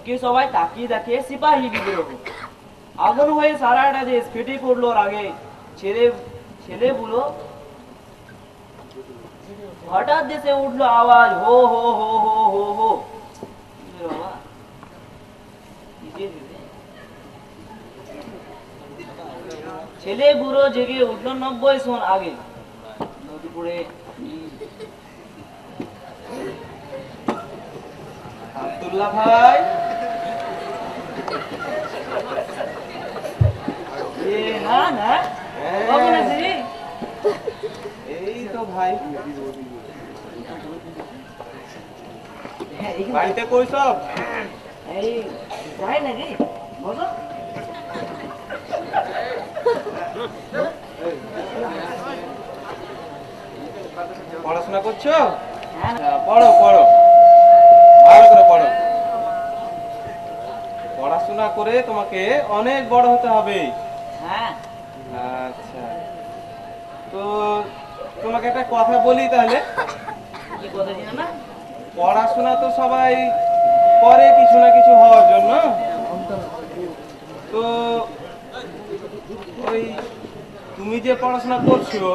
মুখে সবাই তাকিয়ে তাকিয়ে সিপাহী বিদ্রোহ। আগুন হয়ে সারাটা দেশ ফেটে পড়লো আগে। ছেলে ছেলেগুলো হঠাৎ দেশে উঠলো আওয়াজ, হো হো হো হো হো হো। ছেলে বুড়ো জেগে উঠলো 90 সন আগে। নদীপুরে আব্দুল্লাহ ভাই, না না কখন আছিস? এই তো ভাই, বাড়িতে কই সব? এই যাই নাকি বলো? পড়াশোনা করছো? পড়ো পড়ো, ভালো করে পড়ো। পড়াশোনা করে তোমাকে অনেক বড় হতে হবে। হ্যাঁ। আচ্ছা, তো তোমাকে একটা কথা বলি তাহলে। কি কথা জানো না? পড়াশোনা তো সবাই করে কিছু না কিছু হওয়ার জন্য। তো ওই তুমি যে পড়াশোনা করছো,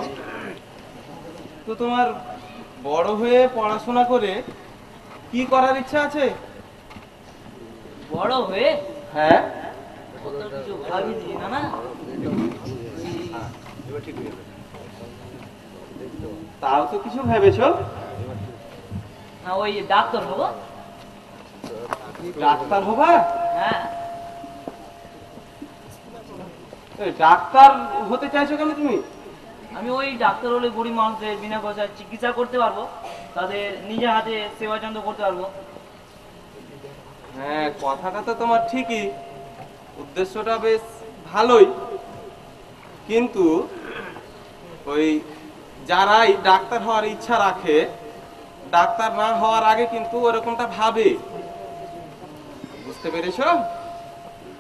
তো তোমার বড় হয়ে পড়াশোনা করে কি করার ইচ্ছা আছে? বড় হয়ে? হ্যাঁ, কিছু ভাবিনি না না। তাও তো কিছু ভেবেছো? হ্যাঁ, ওই ডাক্তার হবো। ডাক্তার হবা? হ্যাঁ। ডাক্তার হতে চাইছো কেন তুমি? আমি ওই ডাক্তার হলে গরিব মানুষদের বিনা পয়সায় চিকিৎসা করতে পারবো, তাদের নিজের হাতে সেবা যত্ন করতে পারবো। হ্যাঁ, কথাটা তো তোমার ঠিকই, উদ্দেশ্যটা বেশ ভালোই, কিন্তু ওই যারাই ডাক্তার হওয়ার ইচ্ছা রাখে, ডাক্তার না হওয়ার আগে কিন্তু ওরকমটা ভাবে, বুঝতে পেরেছো?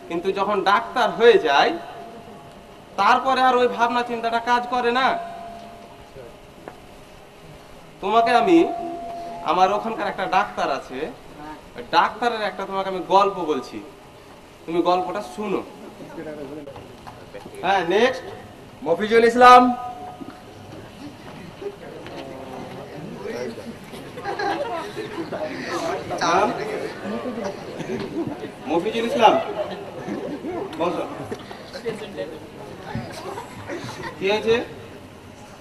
কিন্তু যখন ডাক্তার হয়ে যায় তারপরে আর ওই ভাবনা চিন্তাটা কাজ করে না। তোমাকে আমি, আমার ওখানকার একটা ডাক্তার আছে, ডাক্তারের একটা তোমাকে আমি গল্প বলছি, তুমি গল্পটা শুনো। হ্যাঁ, নেক্সট মফিজুল ইসলাম। মফিজুল ইসলাম, বসো। কি হয়েছে?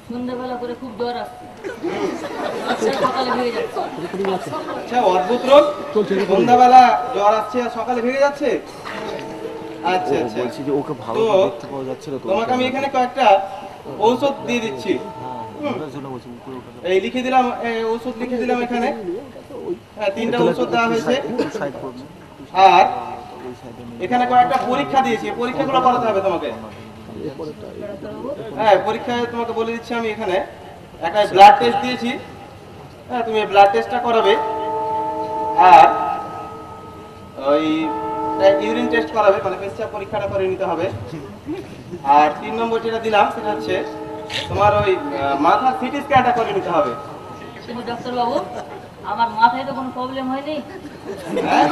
সন্ধ্যাবেলা করে খুব জ্বর আসছে, সকালে ভেঙে যাচ্ছে। আচ্ছা, অদ্ভুত রোগ, সন্ধ্যাবেলা জ্বর আসছে আর সকালে ভেঙে যাচ্ছে। আচ্ছা আচ্ছা, বলছি যে ওকে ভালো দেখতে পাওয়া যাচ্ছে না তো, তোমাকে আমি এখানে কয়েকটা ঔষধ দিয়ে দিচ্ছি। এই লিখে দিলাম, ঔষধ লিখে দিলাম এখানে। হ্যাঁ, 3টা ঔষধ দেওয়া হয়েছে। আর এখানে কয়েকটা পরীক্ষা দিয়েছি, পরীক্ষাগুলো করাতে হবে তোমাকে। হ্যাঁ, পরীক্ষায় তোমাকে বলে দিচ্ছি আমি, এখানে একটা ব্লাড টেস্ট দিয়েছি। হ্যাঁ, তুমি এই ব্লাড টেস্টটা করাবে, আর ওই ইউরিন টেস্ট করাবে, মানে পেশাব পরীক্ষাটা করে নিতে হবে। আর 3 নম্বর যেটা দিলাম সেটা হচ্ছে তোমার ওই মাথার সিটি স্ক্যানটা করে নিতে হবে। ডাক্তার বাবু, আমার মাথায় তো কোনো প্রবলেম হয়নি। হ্যাঁ,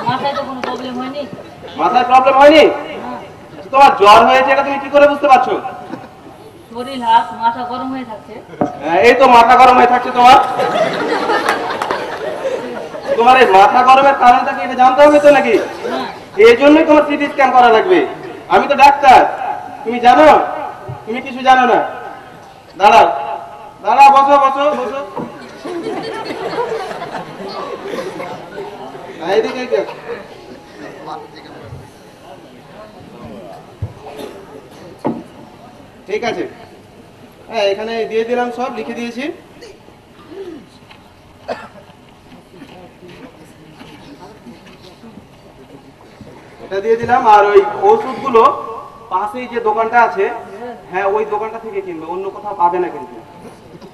মাথায় তো কোনো প্রবলেম হয়নি। মাথায় প্রবলেম হয়নি? তোমার জ্বর হয়েছে এটা তুমি কি করে বুঝতে পারছো? শরীর হাত মাথা গরম হয়ে থাকছে। এই তো মাথা গরম হয়ে থাকছে তোমার। তোমার এই মাথা গরমের কারণটা কি এটা জানতে হবে তো নাকি? এই জন্যই তোমার সিটি স্ক্যান করা লাগবে। আমি তো ডাক্তার, তুমি জানো? তুমি কিছু জানো না। দাঁড়াও দাঁড়াও, বসো বসো বসো। এইদিকে ঠিক আছে। হ্যাঁ, এখানে দিয়ে দিলাম, সব লিখে দিয়েছি। এটা দিয়ে দিলাম। আর ওই ওষুধগুলো পাশেই যে দোকানটা আছে, হ্যাঁ ওই দোকানটা থেকে কিনবে, অন্য কোথাও পাবে না কিন্তু,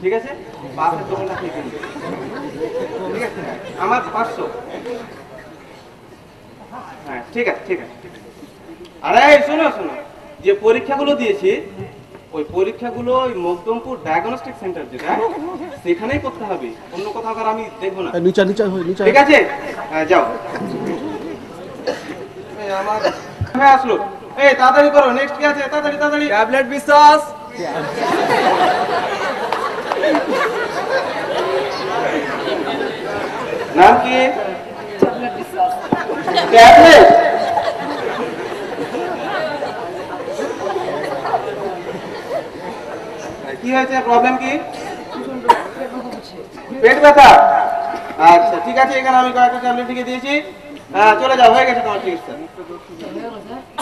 ঠিক আছে? পাশের দোকানটা থেকে কিনবে, ঠিক আছে? আমার 500। হ্যাঁ, ঠিক আছে ঠিক আছে। আরে শোনো শোনো, যে পরীক্ষাগুলো দিয়েছি ওই পরীক্ষাগুলো ওই মকদমপুর ডায়াগনস্টিক সেন্টার যেটা, সেখানেই করতে হবে, অন্য কোথাও আমি দেখবো না, ঠিক আছে? হ্যাঁ, যাও। আমার হ্যাঁ আসলো। এই তাড়াতাড়ি করো, নেক্সট কি আছে? তাড়াতাড়ি তাড়াতাড়ি। ট্যাবলেট বিশ্বাস। নাম কি? ট্যাবলেট। কি হয়েছে, প্রবলেম কি? পেট ব্যথা? আচ্ছা ঠিক আছে, এখানে আমি কয়েকটা ট্যাবলেট লিখে দিয়েছি। হ্যাঁ চলে যাও, হয়ে গেছে তোমার চিকিৎসা।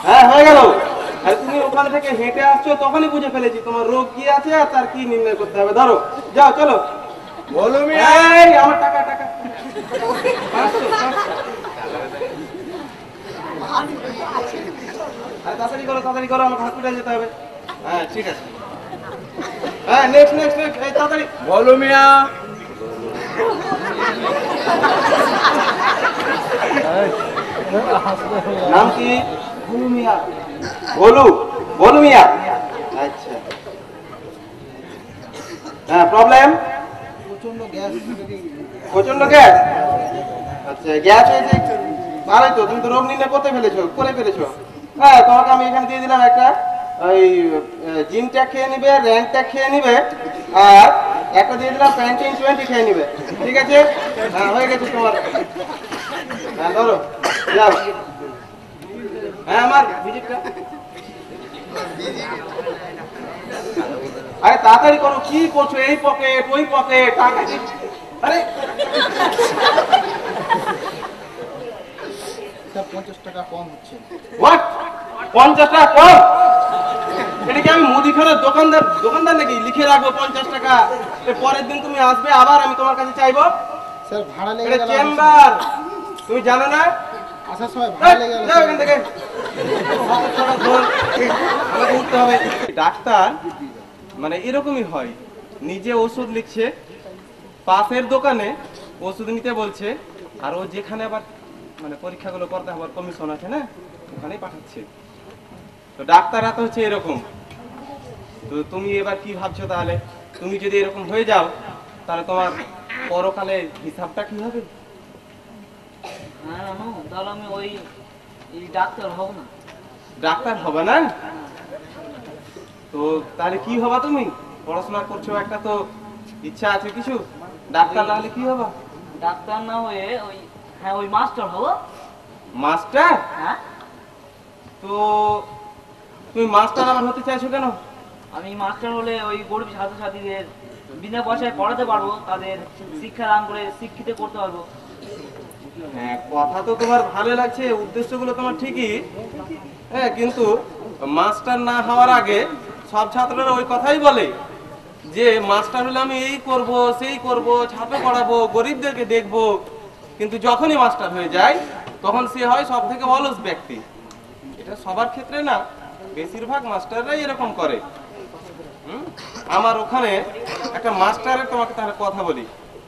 হ্যাঁ হয়ে গেল। আর তুমি ওখান থেকে হেঁটে আসছো, তখনই বুঝে ফেলেছি তোমার রোগ কি আছে আর তার কি নির্ণয় করতে হবে। ধরো যাও, চলো। বলো এই আমার টাকা টাকা 500, 500। তাড়াতাড়ি করো, তাড়াতাড়ি করো, আমার হসপিটাল যেতে হবে। হ্যাঁ ঠিক আছে। হ্যাঁ নেক্সট নেক্সট নেক্সট, এই তাড়াতাড়ি বলো মিয়া। নাম কি? ভোলু মিয়া। ভোলু, ভোলু মিয়া। আচ্ছা হ্যাঁ, প্রবলেম? প্রচন্ড গ্যাস। আচ্ছা গ্যাস হয়েছে, ভালোই তো, তুমি তো রোগ নির্ণয় করতে করে ফেলেছো। হ্যাঁ তোমাকে আমি এখানে দিয়ে দিলাম একটা ওই জিমটা খেয়ে নিবে, র্যাঙ্কটা খেয়ে নিবে, আর একটা দিয়ে দিলাম প্যান্টিন 20 খেয়ে নিবে। ঠিক আছে? হ্যাঁ হয়ে গেছে তোমার। হ্যাঁ ধরো যাও। হ্যাঁ আমার ভিজিটটা। আরে তাড়াতাড়ি করো, কি করছো? এই পকেট ওই পকেট, টাকা কি? আরে 50 টাকা কম হচ্ছে। হোয়াট? 50 টাকা কম? এটা কি আমি মুদিখানার দোকানদার নাকি? লিখে রাখবো 50 টাকা, পরের দিন তুমি আসবে আবার আমি তোমার কাছে চাইবো। স্যার ভাড়া লেগে এটা গেল। চেম্বার, তুমি জানো না? আসার সময় ভাড়া লেগে গেল। যাও এখান থেকে। আমাকে উঠতে হবে। ডাক্তার মানে এরকমই হয়, নিজে ওষুধ লিখছে, পাশের দোকানে ওষুধ নিতে বলছে, আর ও যেখানে আবার মানে পরীক্ষাগুলো করতে আবার কমিশন আছে না, ওখানেই পাঠাচ্ছে। তো ডাক্তাররা তো হচ্ছে এরকম। তো তুমি এবার কি ভাবছো তাহলে? তুমি যদি এরকম হয়ে যাও তাহলে তোমার পরকালে হিসাবটা কি হবে? হ্যাঁ তাহলে আমি ওই ডাক্তার হব না। ডাক্তার হবে না? তো তাহলে কি হবা তুমি? পড়াশোনা করছো, একটা তো ইচ্ছা আছে কিছু। ডাক্তার না হলে কি হবা? ডাক্তার না হয়ে ওই মাস্টার হব। মাস্টার? হ্যাঁ তো তুমি মাস্টার আবার হতে চাইছো কেন? আমি মাস্টার হলে ওই গরিব ছাত্রছাত্রীদের বিনা পয়সায় পড়াতে পারবো, তাদের শিক্ষা দান করে শিক্ষিত করতে পারবো। হ্যাঁ কথা তো তোমার ভালো লাগছে, উদ্দেশ্যগুলো তোমার ঠিকই। হ্যাঁ কিন্তু মাস্টার না হওয়ার আগে সব ছাত্ররা ওই কথাই বলে যে মাস্টার হলে আমি এই করব সেই করব, ছাত্র পড়াবো, গরিবদেরকে দেখবো। কিন্তু যখনই মাস্টার হয়ে যায় তখন সে হয় সব থেকে অলস ব্যক্তি। এটা সবার ক্ষেত্রে না, বেশিরভাগ মাস্টাররাই এরকম করে। আমার ওখানে একটা মাস্টারের তোমাকে তাহলে কথা বলি।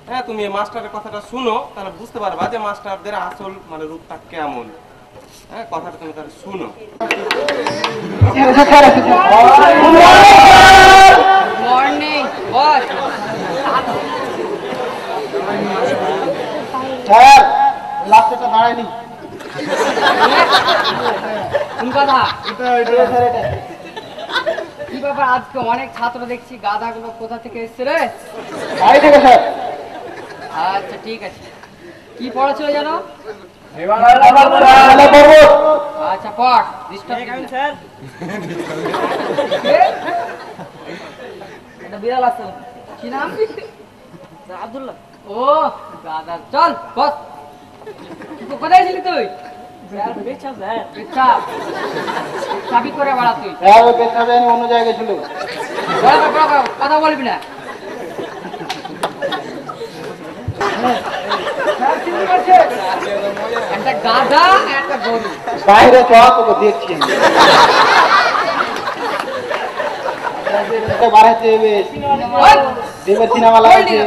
হ্যাঁ তুমি এই মাস্টারের কথাটা শুনো, তাহলে বুঝতে পারবা যে মাস্টারদের আসল মানে রূপটা কেমন। হ্যাঁ কথাটা তুমি তাহলে শুনো। Morning boss. স্যার লাস্টটা দাঁড়ায়নি। কোন কথা? স্যার এটা কি ব্যাপার, আজকে অনেক ছাত্র দেখছি, গাধাগুলো কোথা থেকে এসছে রে? বাড়ি থেকে স্যার। আচ্ছা ঠিক আছে, কি পড়াছিল জানো? আচ্ছা পড়, ডিস্টার্ব স্যার এটা বিড়াল আছে। কি নাম? স্যার আব্দুল্লাহ। ও গাধা, চল বস। কোথায় ছিলি তুই? স্যার পেছাব স্যার। পেচ্ছাপ চাবি করে বাড়া তুই। স্যার ওই পেছাবে আমি অন্য জায়গায় ছিল। কথা বলবি না। একটা গাধা একটা গরু। বাইরে চল তোকে দেখছি। বাড়াইতে হবে, দেবের সিনেমা লাগাইছে।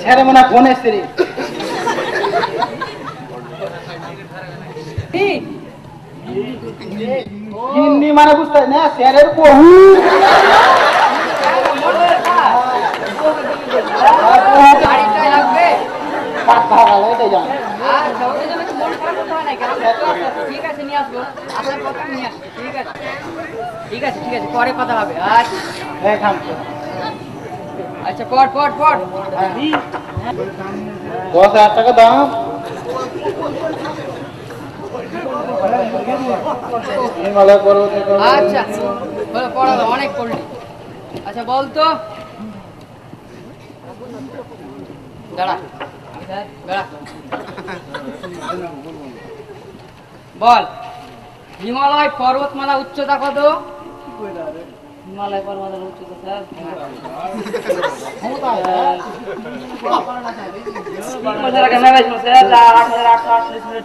স্যারে মনে ফোন এসছে রে। হিন্দি মানে বুঝতে না স্যারের বহু গাড়িটাই লাগবে। পাঁচ ভাড়া এটাই জান। আচ্ছা, ওটার জন্য একটু মন খারাপ করতে হয় নাকি? আমি তো আছি। ঠিক আছে, নিয়ে আসবো। আসার পর নিয়ে আসবো। ঠিক আছে, ঠিক আছে, ঠিক আছে, পরে কথা হবে। আচ্ছা, হ্যাঁ থামছে। আচ্ছা, পড় পড় পড়। 10,000 টাকা দাম। হিমালয় পর্বতে আচ্ছা, হলো পড়ালো, অনেক পড়লি। আচ্ছা, বল তো। দাঁড়া, দাঁড়া। বল, হিমালয় পর্বতমালা উচ্চতা কত? হিমালয় পর্বতমালার উচ্চতা স্যার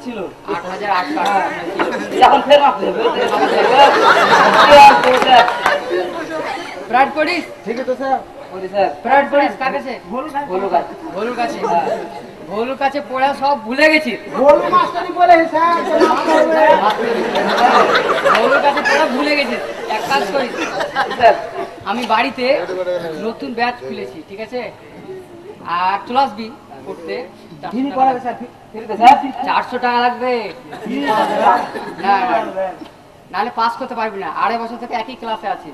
ছিল 8,800। এখন ফের মাপতে হবে প্রাইড করিস? ঠিক আছে স্যার। প্রাইড করিস কার কাছে? ভোলুর কাছে। ভোলুর কাছে পড়া সব ভুলে গেছি। বলু মাস্টারই বলে স্যার ভোলুর কাছে পড়া ভুলে গেছিস। এক কাজ করিস স্যার, আমি বাড়িতে নতুন ব্যাচ খুলেছি, ঠিক আছে? আর চলে আসবি পড়তে। 400 টাকা লাগবে। না, নাহলে পাস করতে পারবি না। 2.5 বছর থেকে একই ক্লাসে আছি।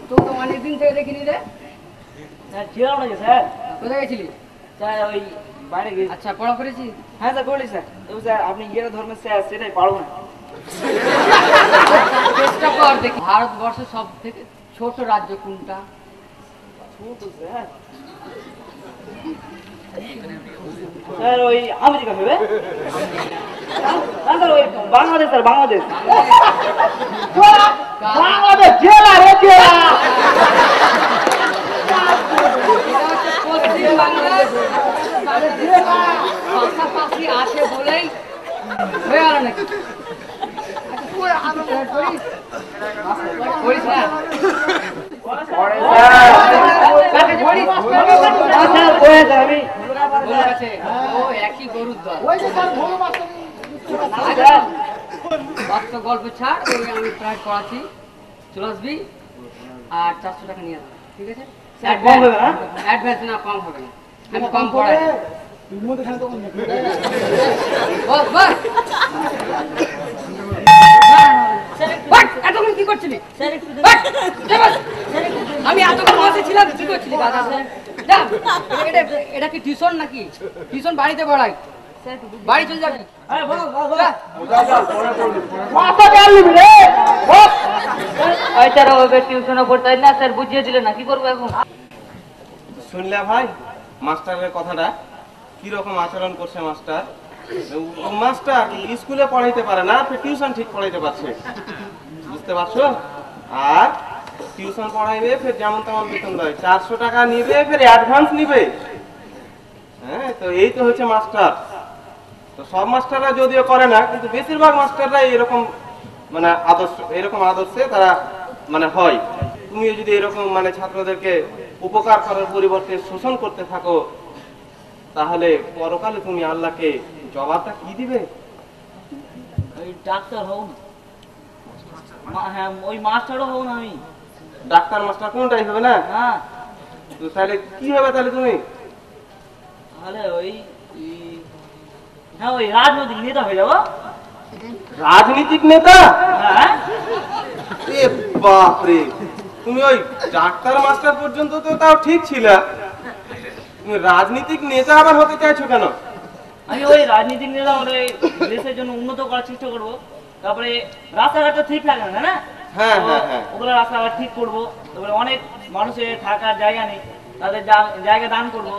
তো অনেকদিন থেকে দেখিনি রে। স্যার ছিলাম নাকি স্যার? কোথায় গেছিলি? স্যার ওই বাইরে গেছি। আচ্ছা, পড়া করেছিস? হ্যাঁ স্যার বলি স্যার। তবু স্যার আপনি ইয়ের ধর্মের স্যার সেটাই পারবো না। চেষ্টা কর দেখি। ভারতবর্ষের সব থেকে ছোট রাজ্য কোনটা? ছোট স্যার স্যার ওই আমেরিকা ভেবে না স্যার ওই বাংলাদেশ স্যার বাংলাদেশ। বাংলাদেশ জেলা রে জেলা। পশ্চিম বাংলাদেশ পাশাপাশি আছে বলেই হয়ে গেল নাকি? পড়িস না? আমি ভোলুর কাছে। ও একই গরুর দল। ওই যে স্যার বলু মাস্টারই বাস্তব গল্প ছাড়, ওই আমি প্রায় পড়াচ্ছি, চলে আসবি আর 400 টাকা নিয়ে আসবি, ঠিক আছে? স্যার কম হবে না? অ্যাডভান্স না, কম হবে না, আমি কম পড়াই। তুই মধ্যে খান তো বস বস, এতক্ষণ কি করছিলি? বাট, যা বস। আমি এতক্ষণ বসে ছিলাম, কি করছিলি দাদা? যা, এটা কি টিউশন নাকি? টিউশন বাড়িতে পড়াই, বাড়ি চলে যাবি। যা। মাথা গেল রে। টিউশনও পড়তে হয় না, স্যার বুঝিয়ে দিলে না, কি করবো এখন? শুনলে ভাই মাস্টারের কথাটা, কি রকম আচরণ করছে মাস্টার। মাস্টার স্কুলে পড়াইতে পারে না, টিউশন ঠিক পড়াইতে পারছে, বুঝতে পারছো? আর টিউশন পড়াইবে, ফের যেমন তেমন বেতন দেয়, 400 টাকা নিবে, ফের অ্যাডভান্স নিবে। হ্যাঁ, তো এই তো হচ্ছে মাস্টার। তো সব মাস্টাররা যদিও করে না, কিন্তু বেশিরভাগ মাস্টাররা এরকম মানে আদর্শে তারা মানে হয়। তুমিও যদি এরকম মানে ছাত্রদেরকে উপকার করার পরিবর্তে শোষণ করতে থাকো, তাহলে পরকালে তুমি আল্লাহকে জবাবটা কি দিবে? ওই ডাক্তার হও না, হ্যাঁ ওই মাস্টারও হও না আমি। ডাক্তার মাস্টার কোনটাই হবে না? হ্যাঁ তো তাহলে কি হবে তাহলে তুমি? তাহলে ওই হ্যাঁ ওই রাজনৈতিক নেতা হয়ে যাবো। রাজনীতিক নেতা? হ্যাঁ এ বাপরে, তুমি ওই ডাক্তার মাস্টার পর্যন্ত তো তাও ঠিক ছিল, তুমি রাজনীতিক নেতা আবার হতে চাইছো কেন? আমি ওই রাজনীতিক নেতা হলে দেশের জন্য উন্নত করার চেষ্টা করবো। তারপরে রাস্তাঘাটটা ঠিক থাকে না, না হ্যাঁ হ্যাঁ হ্যাঁ, ওগুলো রাস্তাঘাট ঠিক করবো। তারপরে অনেক মানুষের থাকার জায়গা নেই, তাদের জায়গা দান করবো।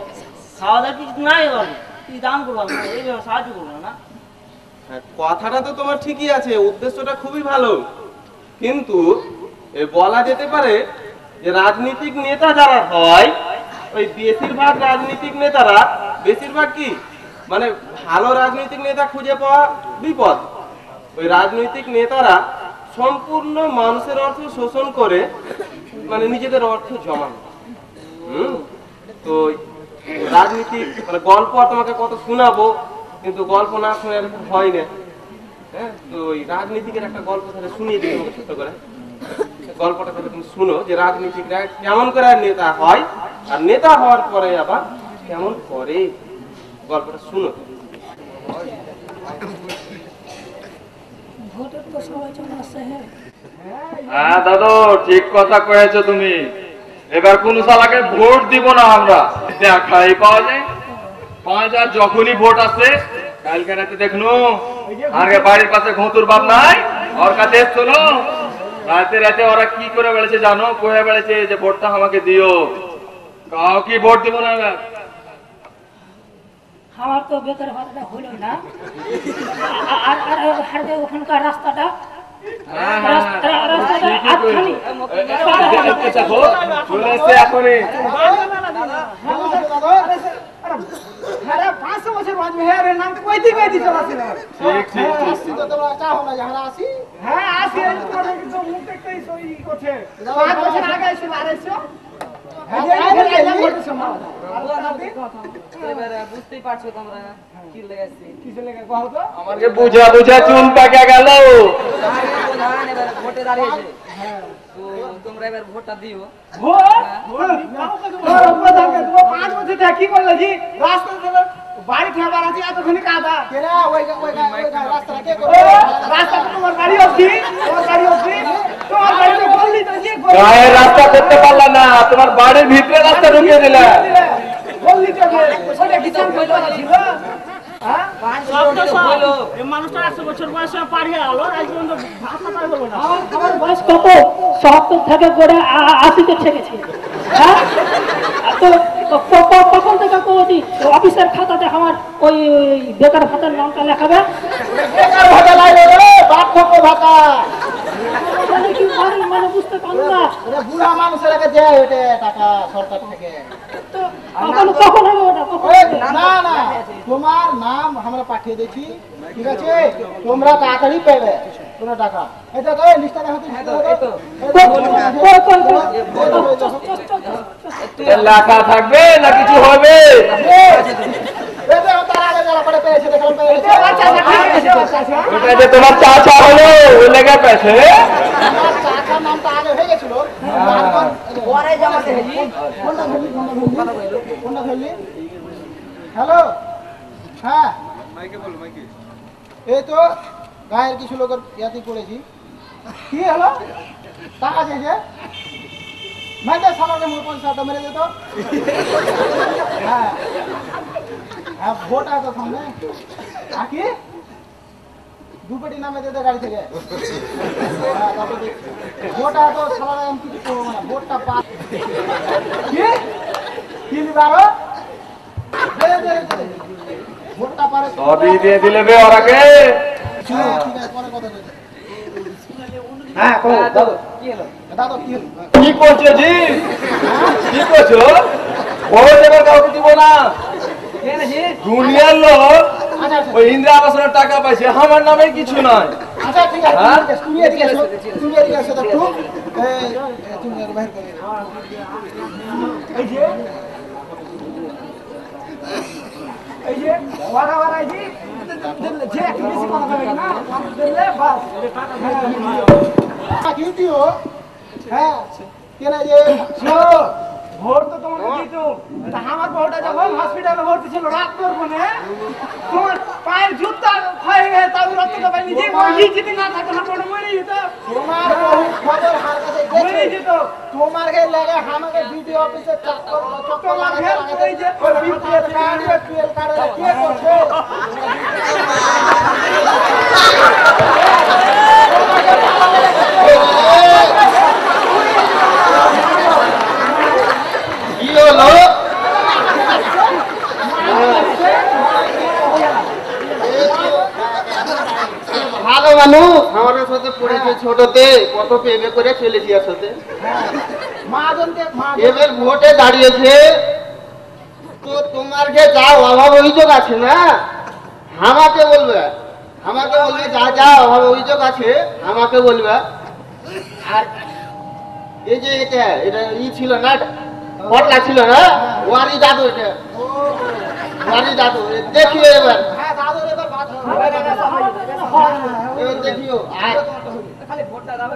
খাওয়া দাওয়া কিছু নাই বাবু, কি দান করবো আমি, এইভাবে সাহায্য করবো না। হ্যাঁ, কথাটা তো তোমার ঠিকই আছে, উদ্দেশ্যটা খুবই ভালো, কিন্তু বলা যেতে পারে যে রাজনীতিক নেতা যারা হয়, ওই বেশিরভাগ রাজনীতিক নেতারা বেশিরভাগ কি মানে ভালো রাজনৈতিক নেতা খুঁজে পাওয়া বিপদ। ওই রাজনৈতিক নেতারা সম্পূর্ণ মানুষের অর্থ শোষণ করে মানে নিজেদের অর্থ জমান। তো রাজনীতি মানে গল্প আর তোমাকে কত শোনাবো, কিন্তু গল্প না শুনে এরকম হয় না। হ্যাঁ, তো ওই রাজনীতিকের একটা গল্প তাহলে শুনিয়ে দিই তোমাকে ছোট করে। গল্পটা তাহলে তুমি শুনো যে রাজনীতিকরা কেমন করে নেতা হয় আর নেতা হওয়ার পরে আবার কেমন করে, গল্পটা শুনো। হ্যাঁ দাদু, ঠিক কথা কয়েছো তুমি। এবার কোন শালাকে ভোট দিব না আমরা, দেখাই পাওয়া যায় 5,000 যখনই ভোট আসে। কালকে রাতে দেখনু আগে বাড়ির পাশে ঘুঁতুর বাপ নাই, ওর কাছে শোনো রাতে রাতে ওরা কি করে বেড়েছে জানো, কয়ে বেড়েছে যে ভোটটা আমাকে দিও। কাউ কি ভোট দিব না এবার। আমার তো বেকার ভাতাটা হলো না। আর আর ওখানকার রাস্তাটা বুঝতেই পারছো তোমরা কি লেগেছে, আমাকে বুঝা বুঝা চুল পাকে গেল। ভোটে দাঁড়িয়েছে, তো তোমরা এবার ভোটটা দিও। বাড়ি খাবার আছে এতখানি কাদা গায়ের রাস্তা করতে পারলা না, তোমার বাড়ির ভিতরে রাস্তা ঢুকিয়ে দিলে। মানুষটা 100 বছর বয়সে পারিয়ে গেল, আমার বয়স কত ৭০ থেকে করে ৮০-তে ছেড়েছে। হ্যাঁ, তো কখন থেকে অফিসের খাতাতে আমার ওই বেকার ভাতার নামটা লেখাবে। মানে বুঝতে পারো না, বুড়া মানুষের আগে দেয় ওটা টাকা সরকার থেকে। তো কখন হবে ওটা? না না, তোমার নাম আমরা পাঠিয়ে দিয়েছি, ঠিক আছে? তোমরা তাড়াতাড়ি পেবে তোমার টাকা। এটা তো লিস্টটা লেখা থাকবে না কিছু হবে। তোমার চাচা হলো ওই লেগে পেয়েছে। চাচার নামটা আগে হয়ে গেছিল। হ্যালো, হ্যাঁ এই তো গায়ের কিছু লোকের ইয়াতে পড়েছি। কি হলো? টাকা চেয়েছে, মেরে সামাকে মোট 50 মেরে যেত। হ্যাঁ হ্যাঁ, ভোট আছে সামনে। কি দুপেটি নামে যেতে গাড়ি থেকে। ভোট আছে সামনে, আমি কিছু করবো না। ভোটটা পাস কি নিবারো ভোটটা পারে সবই দিয়ে দিলে বে ওরাকে। ঠিক আছে, পরে কথা বলছি। হ্যাঁ দাদু কি হলো? দাদু কি হলো? কি করছো জি? কি করছো? ভোট এবার কাউকে দিব না। দুনিয়ার লোক ওই ইন্দিরা আবাসনের টাকা পাইছে, আমার নামে কিছু নয়। আচ্ছা ঠিক আছে, তুমি এদিকে এসো, তুমি এদিকে এসো একটু। তুমি এর বাইরে করে এই যে ওরা ওরা জি যে বেশি কথা বলে না, দিলে বাস কিউটিও। হ্যাঁ কেন যে ভোট তো তোমাকে দিতো, তা আমার বউটা যখন হসপিটালে ভর্তি ছিল রাত করবো না, তোমার পায়ের জুতা হয়ে গেছে, তাও রক্তটা পাই নিজে মরি যদি না থাকে না বড় মরে যেত। তোমার বহু খবর হার কাছে গেছে যেত, তোমার গে লাগে আমাকে ডিউটি অফিসে চক্কর লাগে এই যে বিপিএল কার্ড এপিএল কার্ড কে করছে? কি হলো? ভালো মানুষ আমাদের সাথে পড়েছে ছোটতে, কত পেবে করে চলেছি আসতে। এবার ভোটে দাঁড়িয়েছে, তো তোমার যে যা অভাব অভিযোগ আছে না আমাকে বলবে, যা যা অভাব অভিযোগ আছে আমাকে বলবে। আর এই যে এটা এটা ছিল না, পটলা ছিল না, ওয়ারি দাদু, এটা ওয়ারি দাদু, দেখিও এবার, হ্যাঁ দাদুর এবার বাদ এবার দেখিও। আর খালি ভোটটা দাও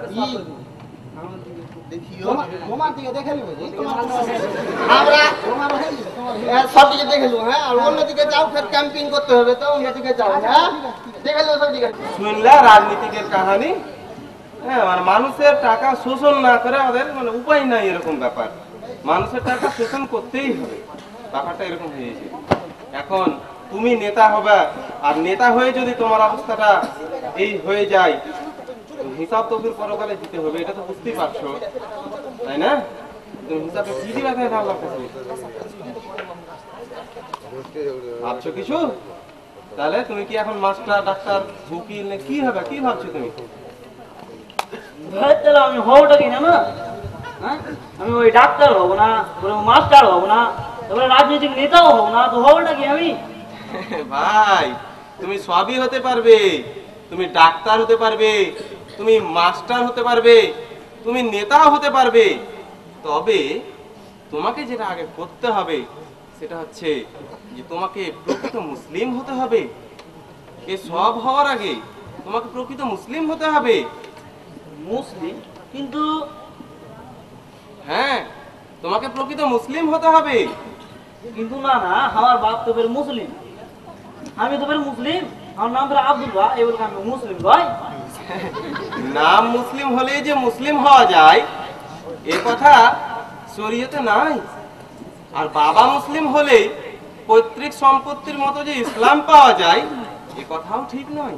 দেখিও তোমার দিকে দেখে নিব আমরা সব দিকে দেখে নেবো। হ্যাঁ, আর অন্যদিকে যাও, ফের ক্যাম্পিং করতে হবে, তো অন্যদিকে যাও। হ্যাঁ, দেখে নেবো সব দিকে। শুনলা রাজনীতিকের কাহিনী। হ্যাঁ, মানে মানুষের টাকা শোষণ না করে আমাদের মানে উপায় নাই, এরকম ব্যাপার। মানুষের টাকা শোষণ করতেই হবে, ব্যাপারটা এরকম হয়েছে। এখন তুমি নেতা হবে, আর নেতা হয়ে যদি তোমার অবস্থাটা এই হয়ে যায়, হিসাব তো ফির পরকালে দিতে হবে, এটা তো বুঝতেই পারছো, তাই না? তুমি হিসাবটা কি দিবে তাই ভাবলাম, ভাবছো কিছু? তাহলে তুমি কি এখন মাস্টার, ডাক্তার, উকিল না কি হবে, কি ভাবছো তুমি? আমি হবটা কিনা না, হ্যাঁ? আমি ওই ডাক্তার হবো না, মাস্টার হবো না, তারপরে রাজনৈতিক নেতাও হবো না, তো হবটা কি আমি? ভাই, তুমি সবই হতে পারবে। তুমি ডাক্তার হতে পারবে, তুমি মাস্টার হতে পারবে, তুমি নেতাও হতে পারবে। তবে তোমাকে যেটা আগে করতে হবে সেটা হচ্ছে যে তোমাকে প্রকৃত মুসলিম হতে হবে। এ সব হওয়ার আগে তোমাকে প্রকৃত মুসলিম হতে হবে। মুসলিম? কিন্তু হ্যাঁ, তোমাকে প্রকৃত মুসলিম হতে হবে। কিন্তু না না, আমার বাপ তো ফের মুসলিম, আমি তো ফের মুসলিম, আমার নাম ফের আব্দুল্লাহ, এই বলকে আমি মুসলিম ভাই। নাম মুসলিম হলেই যে মুসলিম হওয়া যায় এ কথা শরীয়তে নাই। আর বাবা মুসলিম হলেই পৈতৃক সম্পত্তির মতো যে ইসলাম পাওয়া যায় এ কথাও ঠিক নয়।